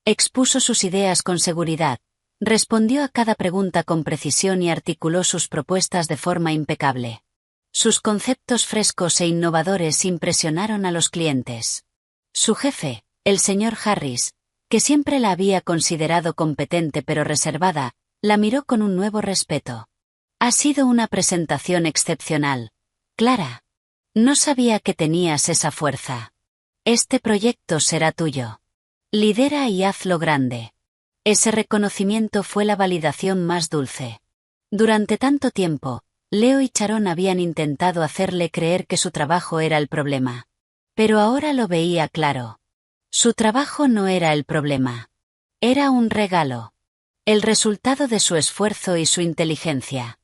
Expuso sus ideas con seguridad, respondió a cada pregunta con precisión y articuló sus propuestas de forma impecable. Sus conceptos frescos e innovadores impresionaron a los clientes. Su jefe, el señor Harris, que siempre la había considerado competente pero reservada, la miró con un nuevo respeto. Ha sido una presentación excepcional, Clara. No sabía que tenías esa fuerza. Este proyecto será tuyo. Lidera y hazlo grande. Ese reconocimiento fue la validación más dulce. Durante tanto tiempo, Leo y Sharon habían intentado hacerle creer que su trabajo era el problema. Pero ahora lo veía claro. Su trabajo no era el problema. Era un regalo. El resultado de su esfuerzo y su inteligencia.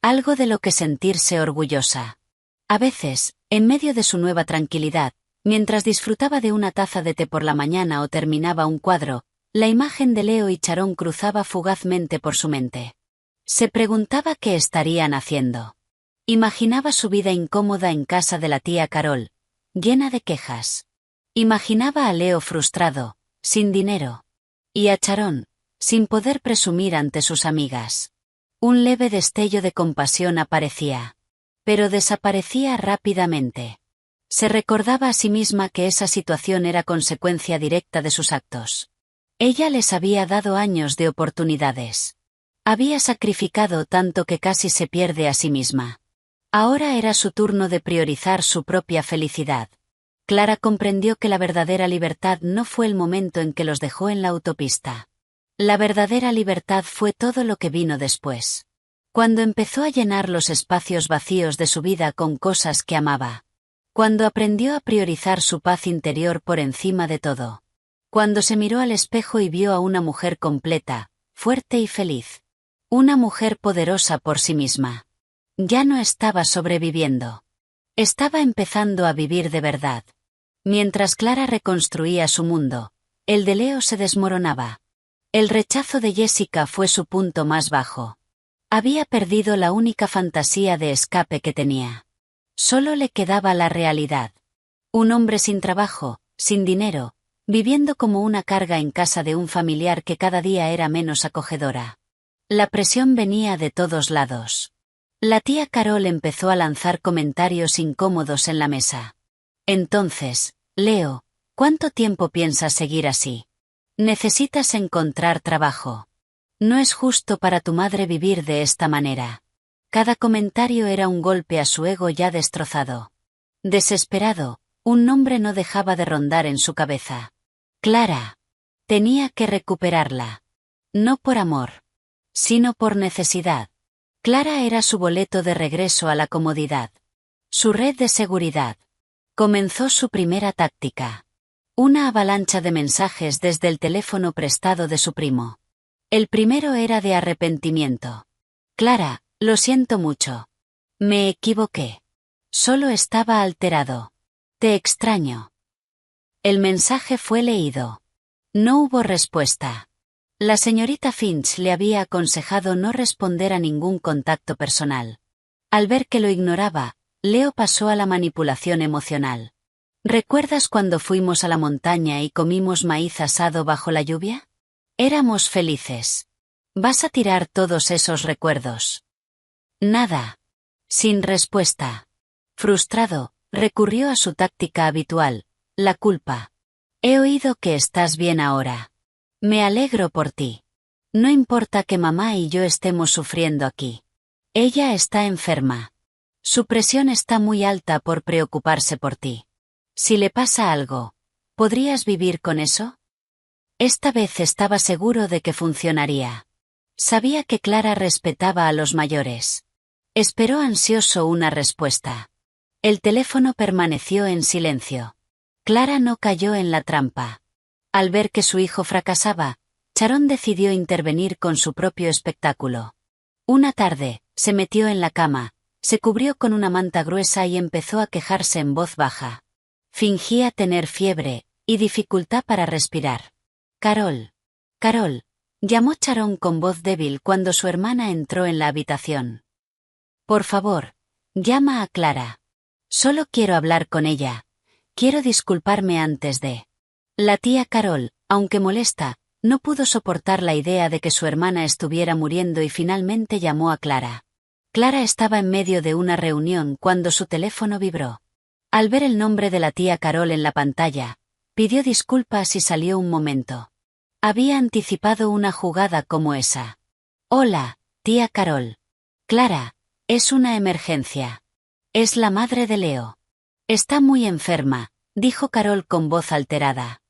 Algo de lo que sentirse orgullosa. A veces, en medio de su nueva tranquilidad, mientras disfrutaba de una taza de té por la mañana o terminaba un cuadro, la imagen de Leo y Sharon cruzaba fugazmente por su mente. Se preguntaba qué estarían haciendo. Imaginaba su vida incómoda en casa de la tía Carol, llena de quejas. Imaginaba a Leo frustrado, sin dinero. Y a Sharon, sin poder presumir ante sus amigas. Un leve destello de compasión aparecía. Pero desaparecía rápidamente. Se recordaba a sí misma que esa situación era consecuencia directa de sus actos. Ella les había dado años de oportunidades. Había sacrificado tanto que casi se pierde a sí misma. Ahora era su turno de priorizar su propia felicidad. Clara comprendió que la verdadera libertad no fue el momento en que los dejó en la autopista. La verdadera libertad fue todo lo que vino después. Cuando empezó a llenar los espacios vacíos de su vida con cosas que amaba. Cuando aprendió a priorizar su paz interior por encima de todo. Cuando se miró al espejo y vio a una mujer completa, fuerte y feliz. Una mujer poderosa por sí misma. Ya no estaba sobreviviendo. Estaba empezando a vivir de verdad. Mientras Clara reconstruía su mundo, el de Leo se desmoronaba. El rechazo de Jessica fue su punto más bajo. Había perdido la única fantasía de escape que tenía. Solo le quedaba la realidad. Un hombre sin trabajo, sin dinero, viviendo como una carga en casa de un familiar que cada día era menos acogedora. La presión venía de todos lados. La tía Carol empezó a lanzar comentarios incómodos en la mesa. Entonces, Leo, ¿cuánto tiempo piensas seguir así? Necesitas encontrar trabajo. No es justo para tu madre vivir de esta manera. Cada comentario era un golpe a su ego ya destrozado. Desesperado, un nombre no dejaba de rondar en su cabeza. Clara. Tenía que recuperarla. No por amor, sino por necesidad. Clara era su boleto de regreso a la comodidad. Su red de seguridad. Comenzó su primera táctica. Una avalancha de mensajes desde el teléfono prestado de su primo. El primero era de arrepentimiento. Clara, lo siento mucho. Me equivoqué. Solo estaba alterado. Te extraño. El mensaje fue leído. No hubo respuesta. La señorita Finch le había aconsejado no responder a ningún contacto personal. Al ver que lo ignoraba, Leo pasó a la manipulación emocional. ¿Recuerdas cuando fuimos a la montaña y comimos maíz asado bajo la lluvia? Éramos felices. ¿Vas a tirar todos esos recuerdos? Nada. Sin respuesta. Frustrado, recurrió a su táctica habitual, la culpa. He oído que estás bien ahora. Me alegro por ti. No importa que mamá y yo estemos sufriendo aquí. Ella está enferma. Su presión está muy alta por preocuparse por ti. Si le pasa algo, ¿podrías vivir con eso? Esta vez estaba seguro de que funcionaría. Sabía que Clara respetaba a los mayores. Esperó ansioso una respuesta. El teléfono permaneció en silencio. Clara no cayó en la trampa. Al ver que su hijo fracasaba, Sharon decidió intervenir con su propio espectáculo. Una tarde, se metió en la cama, se cubrió con una manta gruesa y empezó a quejarse en voz baja. Fingía tener fiebre y dificultad para respirar. Carol. Carol, llamó Sharon con voz débil cuando su hermana entró en la habitación. Por favor, llama a Clara. Solo quiero hablar con ella. Quiero disculparme antes de... La tía Carol, aunque molesta, no pudo soportar la idea de que su hermana estuviera muriendo y finalmente llamó a Clara. Clara estaba en medio de una reunión cuando su teléfono vibró. Al ver el nombre de la tía Carol en la pantalla, pidió disculpas y salió un momento. Había anticipado una jugada como esa. Hola, tía Carol. Clara, es una emergencia. Es la madre de Leo. Está muy enferma, dijo Carol con voz alterada.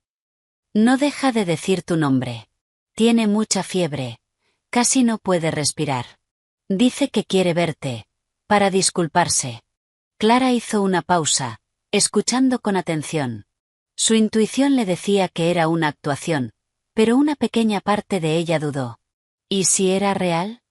No deja de decir tu nombre. Tiene mucha fiebre. Casi no puede respirar. Dice que quiere verte, para disculparse. Clara hizo una pausa, escuchando con atención. Su intuición le decía que era una actuación, pero una pequeña parte de ella dudó. ¿Y si era real?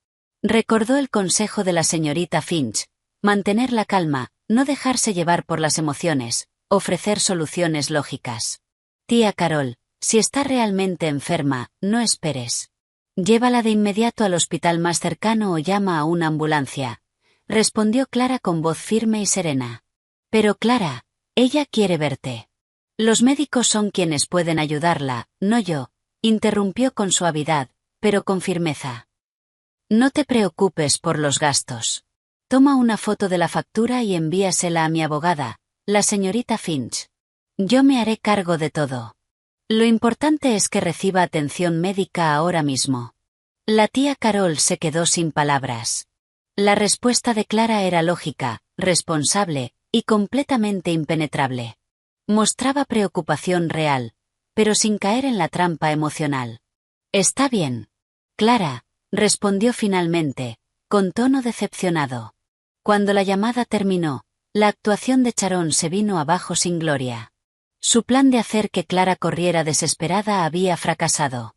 Recordó el consejo de la señorita Finch, mantener la calma, no dejarse llevar por las emociones, ofrecer soluciones lógicas. Tía Carol, si está realmente enferma, no esperes. Llévala de inmediato al hospital más cercano o llama a una ambulancia, respondió Clara con voz firme y serena. Pero Clara, ella quiere verte. Los médicos son quienes pueden ayudarla, no yo, interrumpió con suavidad, pero con firmeza. No te preocupes por los gastos. Toma una foto de la factura y envíasela a mi abogada, la señorita Finch. Yo me haré cargo de todo. Lo importante es que reciba atención médica ahora mismo. La tía Carol se quedó sin palabras. La respuesta de Clara era lógica, responsable, y completamente impenetrable. Mostraba preocupación real, pero sin caer en la trampa emocional. Está bien. Clara, respondió finalmente, con tono decepcionado. Cuando la llamada terminó, la actuación de Sharon se vino abajo sin gloria. Su plan de hacer que Clara corriera desesperada había fracasado.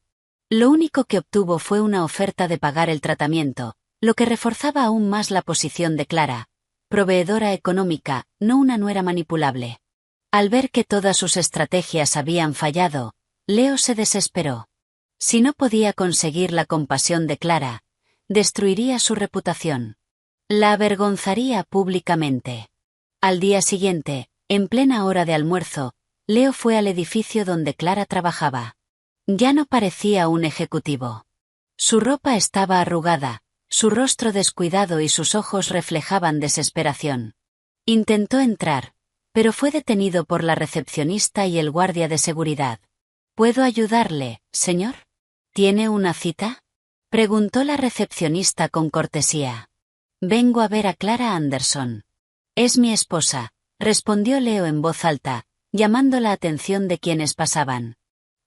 Lo único que obtuvo fue una oferta de pagar el tratamiento, lo que reforzaba aún más la posición de Clara, proveedora económica, no una nuera manipulable. Al ver que todas sus estrategias habían fallado, Leo se desesperó. Si no podía conseguir la compasión de Clara, destruiría su reputación. La avergonzaría públicamente. Al día siguiente, en plena hora de almuerzo, Leo fue al edificio donde Clara trabajaba. Ya no parecía un ejecutivo. Su ropa estaba arrugada, Su rostro descuidado y sus ojos reflejaban desesperación. Intentó entrar, pero fue detenido por la recepcionista y el guardia de seguridad. ¿Puedo ayudarle, señor? ¿Tiene una cita? Preguntó la recepcionista con cortesía. Vengo a ver a Clara Anderson. Es mi esposa, respondió Leo en voz alta, llamando la atención de quienes pasaban.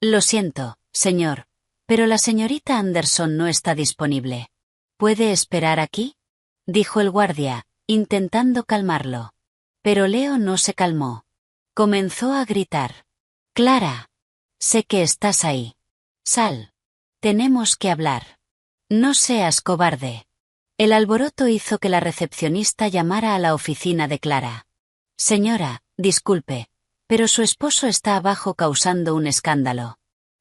Lo siento, señor, pero la señorita Anderson no está disponible. ¿Puede esperar aquí? Dijo el guardia, intentando calmarlo. Pero Leo no se calmó. Comenzó a gritar. Clara. Sé que estás ahí. Sal. Tenemos que hablar. No seas cobarde. El alboroto hizo que la recepcionista llamara a la oficina de Clara. Señora, disculpe, pero su esposo está abajo causando un escándalo.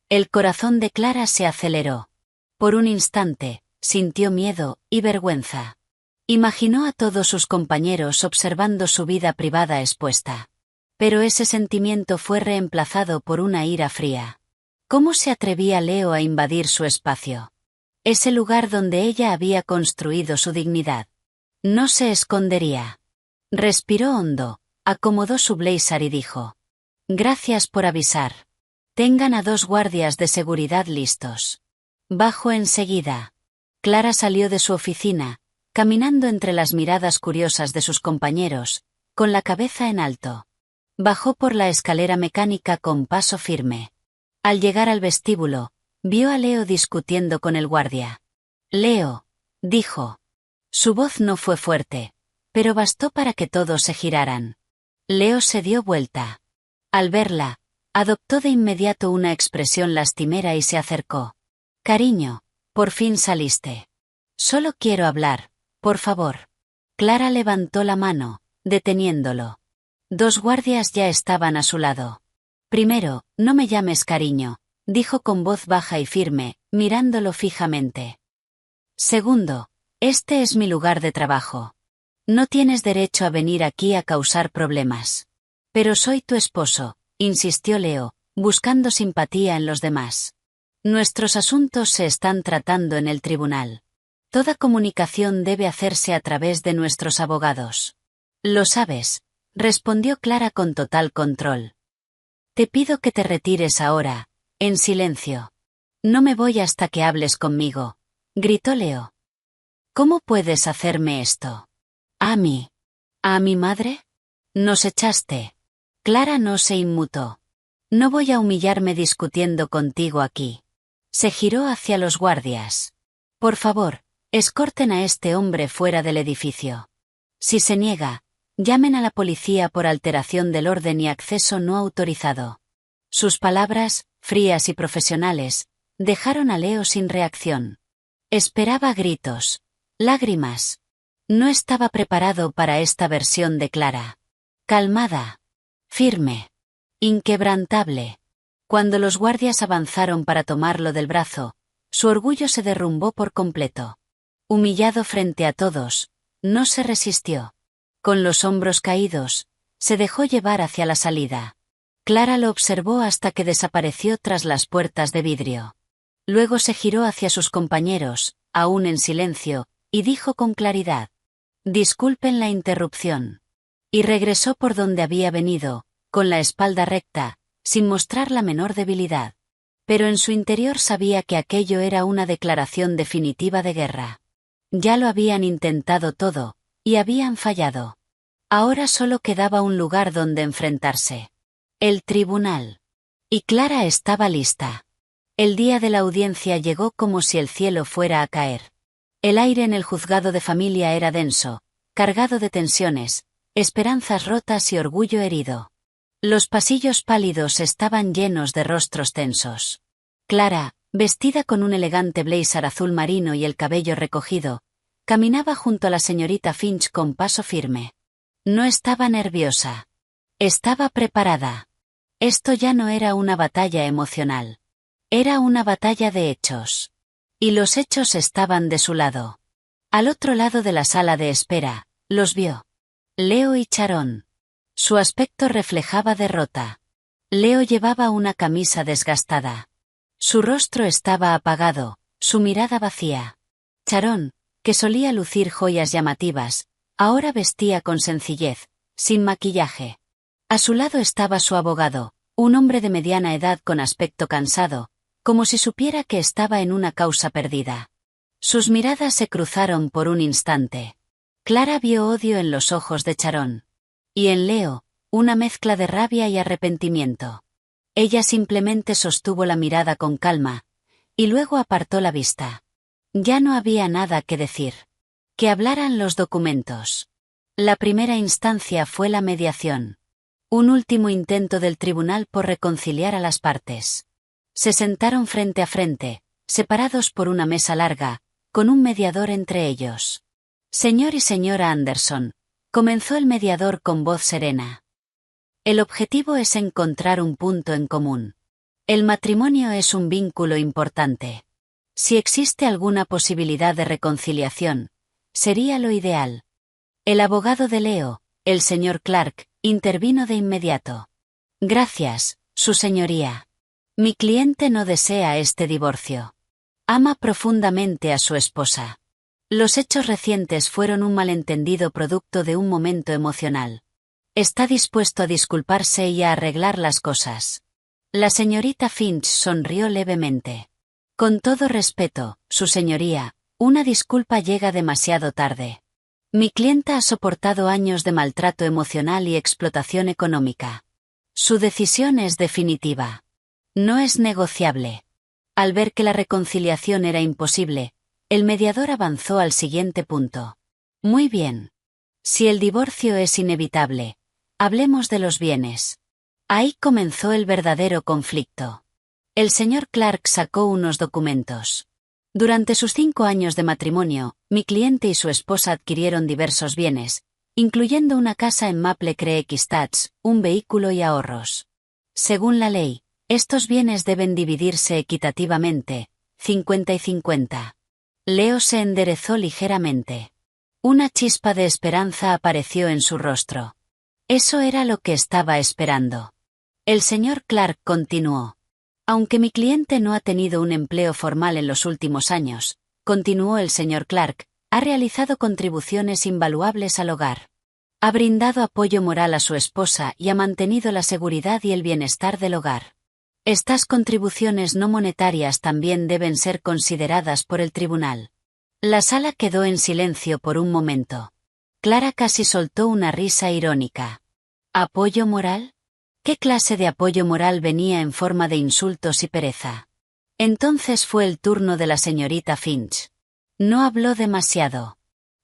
El corazón de Clara se aceleró. Por un instante, sintió miedo y vergüenza. Imaginó a todos sus compañeros observando su vida privada expuesta. Pero ese sentimiento fue reemplazado por una ira fría. ¿Cómo se atrevía Leo a invadir su espacio? Ese lugar donde ella había construido su dignidad. No se escondería. Respiró hondo, acomodó su blazer y dijo. Gracias por avisar. Tengan a 2 guardias de seguridad listos. Bajo enseguida. Clara salió de su oficina, caminando entre las miradas curiosas de sus compañeros, con la cabeza en alto. Bajó por la escalera mecánica con paso firme. Al llegar al vestíbulo, vio a Leo discutiendo con el guardia. Leo, dijo. Su voz no fue fuerte, pero bastó para que todos se giraran. Leo se dio vuelta. Al verla, adoptó de inmediato una expresión lastimera y se acercó. Cariño, por fin saliste. Solo quiero hablar, por favor. Clara levantó la mano, deteniéndolo. 2 guardias ya estaban a su lado. Primero, no me llames cariño, dijo con voz baja y firme, mirándolo fijamente. Segundo, este es mi lugar de trabajo. No tienes derecho a venir aquí a causar problemas. Pero soy tu esposo, insistió Leo, buscando simpatía en los demás. Nuestros asuntos se están tratando en el tribunal. Toda comunicación debe hacerse a través de nuestros abogados. Lo sabes, respondió Clara con total control. Te pido que te retires ahora, en silencio. No me voy hasta que hables conmigo, gritó Leo. ¿Cómo puedes hacerme esto? ¿A mí? ¿A mi madre? Nos echaste. Clara no se inmutó. No voy a humillarme discutiendo contigo aquí. Se giró hacia los guardias. Por favor, escorten a este hombre fuera del edificio. Si se niega, llamen a la policía por alteración del orden y acceso no autorizado. Sus palabras, frías y profesionales, dejaron a Leo sin reacción. Esperaba gritos, lágrimas. No estaba preparado para esta versión de Clara. Calmada. Firme. Inquebrantable. Cuando los guardias avanzaron para tomarlo del brazo, su orgullo se derrumbó por completo. Humillado frente a todos, no se resistió. Con los hombros caídos, se dejó llevar hacia la salida. Clara lo observó hasta que desapareció tras las puertas de vidrio. Luego se giró hacia sus compañeros, aún en silencio, y dijo con claridad: «Disculpen la interrupción». Y regresó por donde había venido, con la espalda recta, sin mostrar la menor debilidad. Pero en su interior sabía que aquello era una declaración definitiva de guerra. Ya lo habían intentado todo, y habían fallado. Ahora solo quedaba un lugar donde enfrentarse. El tribunal. Y Clara estaba lista. El día de la audiencia llegó como si el cielo fuera a caer. El aire en el juzgado de familia era denso, cargado de tensiones, esperanzas rotas y orgullo herido. Los pasillos pálidos estaban llenos de rostros tensos. Clara, vestida con un elegante blazer azul marino y el cabello recogido, caminaba junto a la señorita Finch con paso firme. No estaba nerviosa. Estaba preparada. Esto ya no era una batalla emocional. Era una batalla de hechos. Y los hechos estaban de su lado. Al otro lado de la sala de espera, los vio. Leo y Sharon. Su aspecto reflejaba derrota. Leo llevaba una camisa desgastada. Su rostro estaba apagado, su mirada vacía. Sharon, que solía lucir joyas llamativas, ahora vestía con sencillez, sin maquillaje. A su lado estaba su abogado, un hombre de mediana edad con aspecto cansado, como si supiera que estaba en una causa perdida. Sus miradas se cruzaron por un instante. Clara vio odio en los ojos de Charón. Y en Leo, una mezcla de rabia y arrepentimiento. Ella simplemente sostuvo la mirada con calma, y luego apartó la vista. Ya no había nada que decir. Que hablaran los documentos. La primera instancia fue la mediación. Un último intento del tribunal por reconciliar a las partes. Se sentaron frente a frente, separados por una mesa larga, con un mediador entre ellos. Señor y señora Anderson, comenzó el mediador con voz serena. El objetivo es encontrar un punto en común. El matrimonio es un vínculo importante. Si existe alguna posibilidad de reconciliación, sería lo ideal. El abogado de Leo, el señor Clark, intervino de inmediato. Gracias, su señoría. Mi cliente no desea este divorcio. Ama profundamente a su esposa. Los hechos recientes fueron un malentendido producto de un momento emocional. Está dispuesto a disculparse y a arreglar las cosas. La señorita Finch sonrió levemente. Con todo respeto, su señoría, una disculpa llega demasiado tarde. Mi clienta ha soportado años de maltrato emocional y explotación económica. Su decisión es definitiva. No es negociable. Al ver que la reconciliación era imposible, el mediador avanzó al siguiente punto. Muy bien. Si el divorcio es inevitable, hablemos de los bienes. Ahí comenzó el verdadero conflicto. El señor Clark sacó unos documentos. Durante sus 5 años de matrimonio, mi cliente y su esposa adquirieron diversos bienes, incluyendo una casa en Maple Creek Estates, un vehículo y ahorros. Según la ley, estos bienes deben dividirse equitativamente, 50 y 50. Leo se enderezó ligeramente. Una chispa de esperanza apareció en su rostro. Eso era lo que estaba esperando. El señor Clark continuó. Aunque mi cliente no ha tenido un empleo formal en los últimos años, continuó el señor Clark, ha realizado contribuciones invaluables al hogar. Ha brindado apoyo moral a su esposa y ha mantenido la seguridad y el bienestar del hogar. Estas contribuciones no monetarias también deben ser consideradas por el tribunal. La sala quedó en silencio por un momento. Clara casi soltó una risa irónica. ¿Apoyo moral? ¿Qué clase de apoyo moral venía en forma de insultos y pereza? Entonces fue el turno de la señorita Finch. No habló demasiado.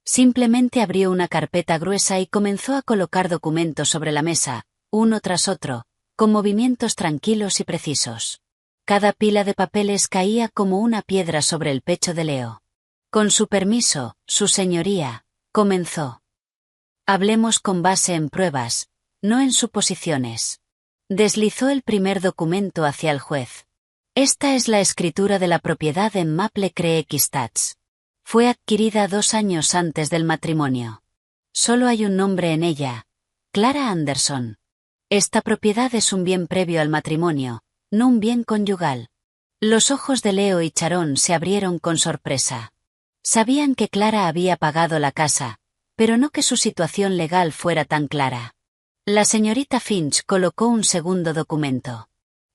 Simplemente abrió una carpeta gruesa y comenzó a colocar documentos sobre la mesa, uno tras otro, con movimientos tranquilos y precisos. Cada pila de papeles caía como una piedra sobre el pecho de Leo. Con su permiso, su señoría, comenzó. Hablemos con base en pruebas, no en suposiciones. Deslizó el primer documento hacia el juez. Esta es la escritura de la propiedad en Maple Creek Estates. Fue adquirida 2 años antes del matrimonio. Solo hay un nombre en ella, Clara Anderson. Esta propiedad es un bien previo al matrimonio, no un bien conyugal. Los ojos de Leo y Charón se abrieron con sorpresa. Sabían que Clara había pagado la casa, pero no que su situación legal fuera tan clara. La señorita Finch colocó un segundo documento.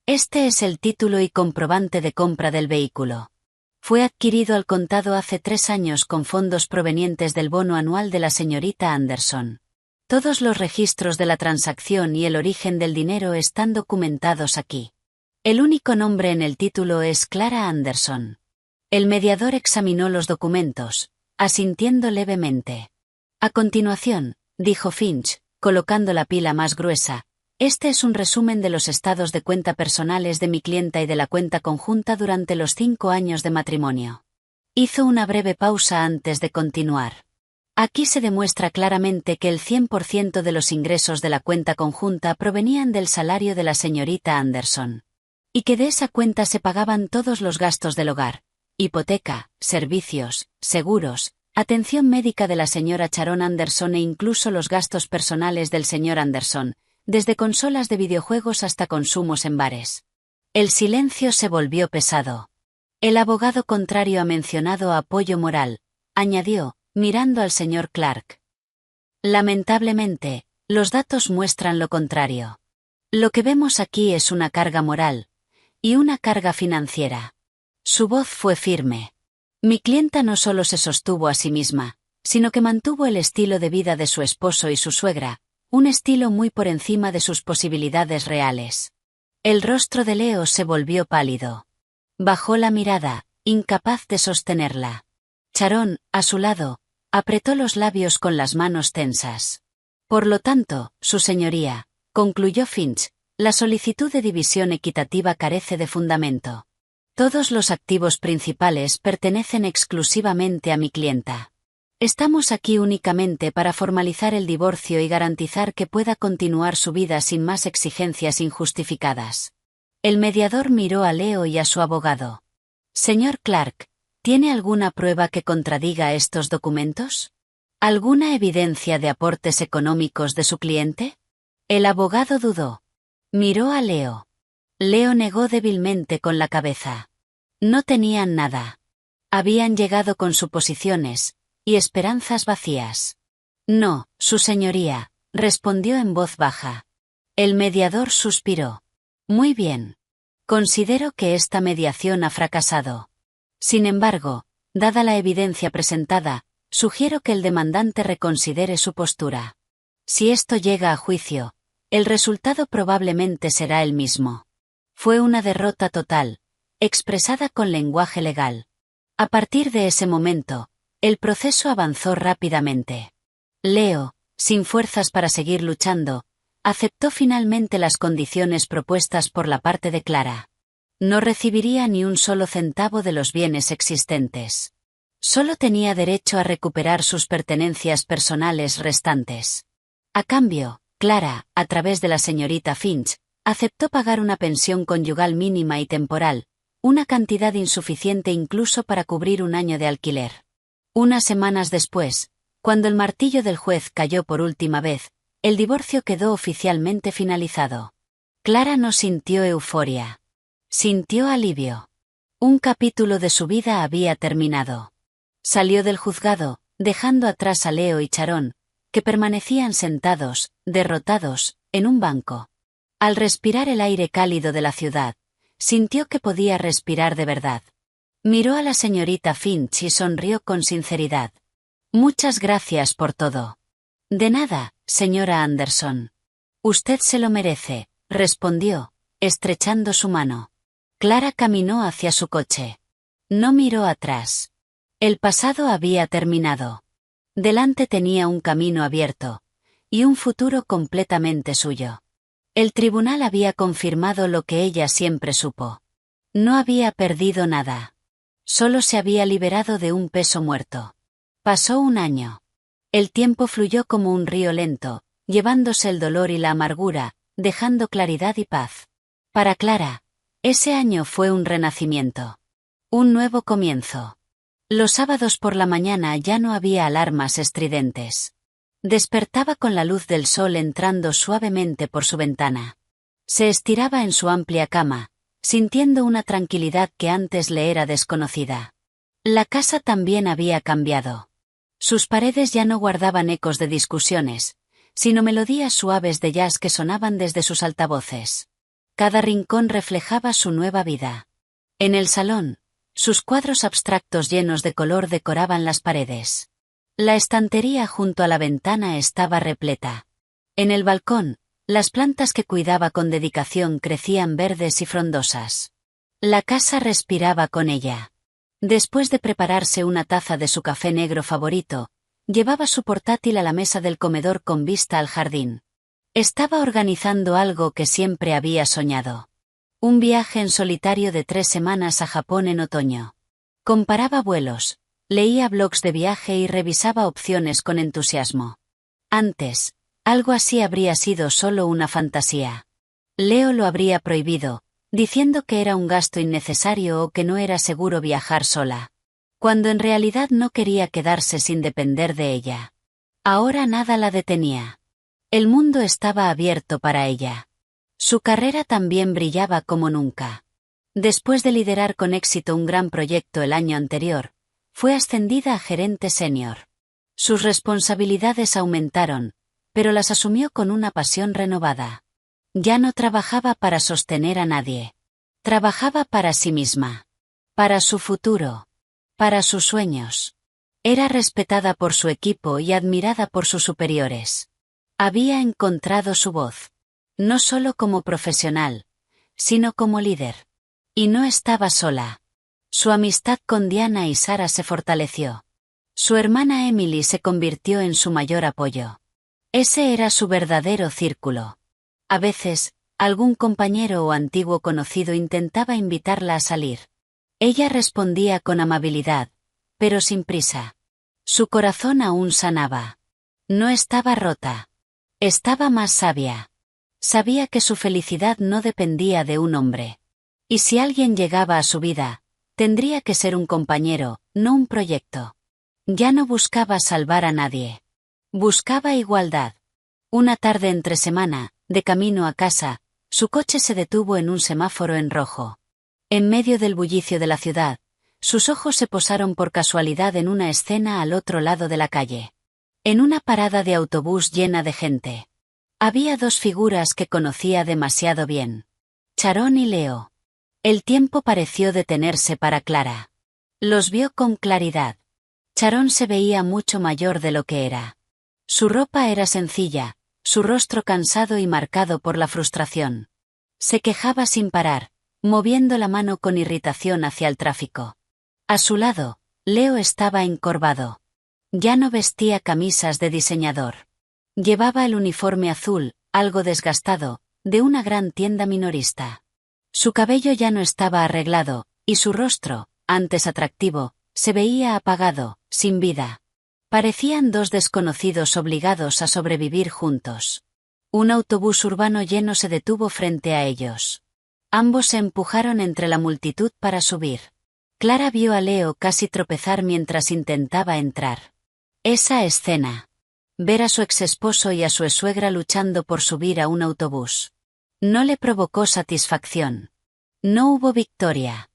Este es el título y comprobante de compra del vehículo. Fue adquirido al contado hace 3 años con fondos provenientes del bono anual de la señorita Anderson. Todos los registros de la transacción y el origen del dinero están documentados aquí. El único nombre en el título es Clara Anderson. El mediador examinó los documentos, asintiendo levemente. A continuación, dijo Finch, colocando la pila más gruesa, este es un resumen de los estados de cuenta personales de mi clienta y de la cuenta conjunta durante los 5 años de matrimonio. Hizo una breve pausa antes de continuar. Aquí se demuestra claramente que el 100% de los ingresos de la cuenta conjunta provenían del salario de la señorita Anderson. Y que de esa cuenta se pagaban todos los gastos del hogar, hipoteca, servicios, seguros, atención médica de la señora Charón Anderson e incluso los gastos personales del señor Anderson, desde consolas de videojuegos hasta consumos en bares. El silencio se volvió pesado. El abogado contrario ha mencionado apoyo moral, añadió, mirando al señor Clark. Lamentablemente, los datos muestran lo contrario. Lo que vemos aquí es una carga moral, y una carga financiera. Su voz fue firme. Mi clienta no solo se sostuvo a sí misma, sino que mantuvo el estilo de vida de su esposo y su suegra, un estilo muy por encima de sus posibilidades reales. El rostro de Leo se volvió pálido. Bajó la mirada, incapaz de sostenerla. Sharon, a su lado, apretó los labios con las manos tensas. Por lo tanto, su señoría, concluyó Finch, la solicitud de división equitativa carece de fundamento. Todos los activos principales pertenecen exclusivamente a mi clienta. Estamos aquí únicamente para formalizar el divorcio y garantizar que pueda continuar su vida sin más exigencias injustificadas. El mediador miró a Leo y a su abogado. Señor Clark, ¿tiene alguna prueba que contradiga estos documentos? ¿Alguna evidencia de aportes económicos de su cliente? El abogado dudó. Miró a Leo. Leo negó débilmente con la cabeza. No tenían nada. Habían llegado con suposiciones y esperanzas vacías. No, su señoría, respondió en voz baja. El mediador suspiró. Muy bien. Considero que esta mediación ha fracasado. Sin embargo, dada la evidencia presentada, sugiero que el demandante reconsidere su postura. Si esto llega a juicio, el resultado probablemente será el mismo. Fue una derrota total, expresada con lenguaje legal. A partir de ese momento, el proceso avanzó rápidamente. Leo, sin fuerzas para seguir luchando, aceptó finalmente las condiciones propuestas por la parte de Clara. No recibiría ni un solo centavo de los bienes existentes. Solo tenía derecho a recuperar sus pertenencias personales restantes. A cambio, Clara, a través de la señorita Finch, aceptó pagar una pensión conyugal mínima y temporal, una cantidad insuficiente incluso para cubrir un año de alquiler. Unas semanas después, cuando el martillo del juez cayó por última vez, el divorcio quedó oficialmente finalizado. Clara no sintió euforia. Sintió alivio. Un capítulo de su vida había terminado. Salió del juzgado, dejando atrás a Leo y Sharon, que permanecían sentados, derrotados, en un banco. Al respirar el aire cálido de la ciudad, sintió que podía respirar de verdad. Miró a la señorita Finch y sonrió con sinceridad. Muchas gracias por todo. De nada, señora Anderson. Usted se lo merece, respondió, estrechando su mano. Clara caminó hacia su coche. No miró atrás. El pasado había terminado. Delante tenía un camino abierto, y un futuro completamente suyo. El tribunal había confirmado lo que ella siempre supo. No había perdido nada. Solo se había liberado de un peso muerto. Pasó un año. El tiempo fluyó como un río lento, llevándose el dolor y la amargura, dejando claridad y paz. Para Clara, ese año fue un renacimiento. Un nuevo comienzo. Los sábados por la mañana ya no había alarmas estridentes. Despertaba con la luz del sol entrando suavemente por su ventana. Se estiraba en su amplia cama, sintiendo una tranquilidad que antes le era desconocida. La casa también había cambiado. Sus paredes ya no guardaban ecos de discusiones, sino melodías suaves de jazz que sonaban desde sus altavoces. Cada rincón reflejaba su nueva vida. En el salón, sus cuadros abstractos llenos de color decoraban las paredes. La estantería junto a la ventana estaba repleta. En el balcón, las plantas que cuidaba con dedicación crecían verdes y frondosas. La casa respiraba con ella. Después de prepararse una taza de su café negro favorito, llevaba su portátil a la mesa del comedor con vista al jardín. Estaba organizando algo que siempre había soñado. Un viaje en solitario de 3 semanas a Japón en otoño. Comparaba vuelos, leía blogs de viaje y revisaba opciones con entusiasmo. Antes, algo así habría sido solo una fantasía. Leo lo habría prohibido, diciendo que era un gasto innecesario o que no era seguro viajar sola. Cuando en realidad no quería quedarse sin depender de ella. Ahora nada la detenía. El mundo estaba abierto para ella. Su carrera también brillaba como nunca. Después de liderar con éxito un gran proyecto el año anterior, Fue ascendida a gerente senior. Sus responsabilidades aumentaron, pero las asumió con una pasión renovada. Ya no trabajaba para sostener a nadie. Trabajaba para sí misma. Para su futuro. Para sus sueños. Era respetada por su equipo y admirada por sus superiores. Había encontrado su voz. No solo como profesional, sino como líder. Y no estaba sola. Su amistad con Diana y Sara se fortaleció. Su hermana Emily se convirtió en su mayor apoyo. Ese era su verdadero círculo. A veces, algún compañero o antiguo conocido intentaba invitarla a salir. Ella respondía con amabilidad, pero sin prisa. Su corazón aún sanaba. No estaba rota. Estaba más sabia. Sabía que su felicidad no dependía de un hombre. Y si alguien llegaba a su vida, tendría que ser un compañero, no un proyecto. Ya no buscaba salvar a nadie. Buscaba igualdad. Una tarde entre semana, de camino a casa, su coche se detuvo en un semáforo en rojo. En medio del bullicio de la ciudad, sus ojos se posaron por casualidad en una escena al otro lado de la calle. En una parada de autobús llena de gente. Había dos figuras que conocía demasiado bien. Sharon y Leo. El tiempo pareció detenerse para Clara. Los vio con claridad. Sharon se veía mucho mayor de lo que era. Su ropa era sencilla, su rostro cansado y marcado por la frustración. Se quejaba sin parar, moviendo la mano con irritación hacia el tráfico. A su lado, Leo estaba encorvado. Ya no vestía camisas de diseñador. Llevaba el uniforme azul, algo desgastado, de una gran tienda minorista. Su cabello ya no estaba arreglado, y su rostro, antes atractivo, se veía apagado, sin vida. Parecían dos desconocidos obligados a sobrevivir juntos. Un autobús urbano lleno se detuvo frente a ellos. Ambos se empujaron entre la multitud para subir. Clara vio a Leo casi tropezar mientras intentaba entrar. Esa escena. Ver a su exesposo y a su suegra luchando por subir a un autobús. No le provocó satisfacción. No hubo victoria.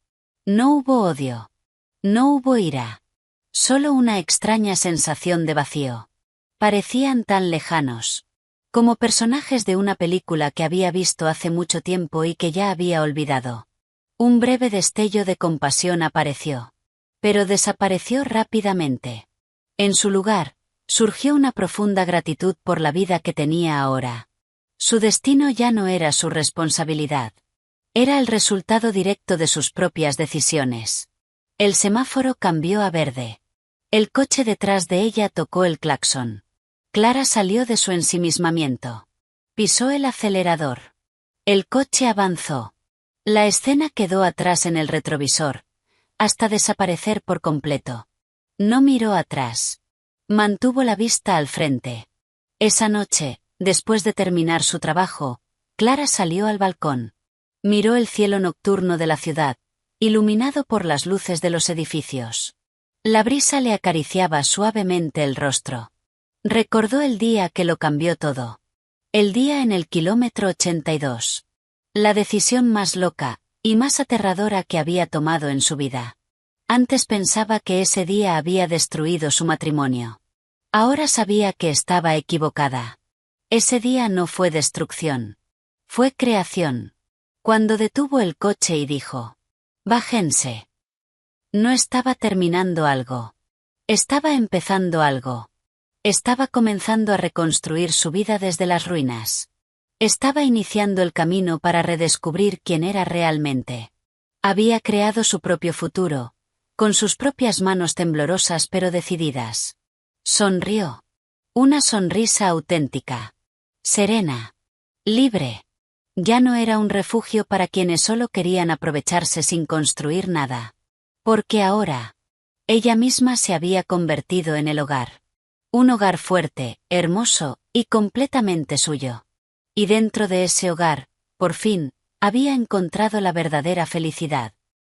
No hubo odio. No hubo ira. Solo una extraña sensación de vacío. Parecían tan lejanos. Como personajes de una película que había visto hace mucho tiempo y que ya había olvidado. Un breve destello de compasión apareció. Pero desapareció rápidamente. En su lugar, surgió una profunda gratitud por la vida que tenía ahora. Su destino ya no era su responsabilidad. Era el resultado directo de sus propias decisiones. El semáforo cambió a verde. El coche detrás de ella tocó el claxon. Clara salió de su ensimismamiento. Pisó el acelerador. El coche avanzó. La escena quedó atrás en el retrovisor, hasta desaparecer por completo. No miró atrás. Mantuvo la vista al frente. Esa noche, después de terminar su trabajo, Clara salió al balcón. Miró el cielo nocturno de la ciudad, iluminado por las luces de los edificios. La brisa le acariciaba suavemente el rostro. Recordó el día que lo cambió todo. El día en el kilómetro 82. La decisión más loca, y más aterradora que había tomado en su vida. Antes pensaba que ese día había destruido su matrimonio. Ahora sabía que estaba equivocada. Ese día no fue destrucción. Fue creación. Cuando detuvo el coche y dijo: «Bájense». No estaba terminando algo. Estaba empezando algo. Estaba comenzando a reconstruir su vida desde las ruinas. Estaba iniciando el camino para redescubrir quién era realmente. Había creado su propio futuro, con sus propias manos temblorosas pero decididas. Sonrió. Una sonrisa auténtica. Serena. Libre. Ya no era un refugio para quienes solo querían aprovecharse sin construir nada. Porque ahora, ella misma se había convertido en el hogar. Un hogar fuerte, hermoso, y completamente suyo. Y dentro de ese hogar, por fin, había encontrado la verdadera felicidad.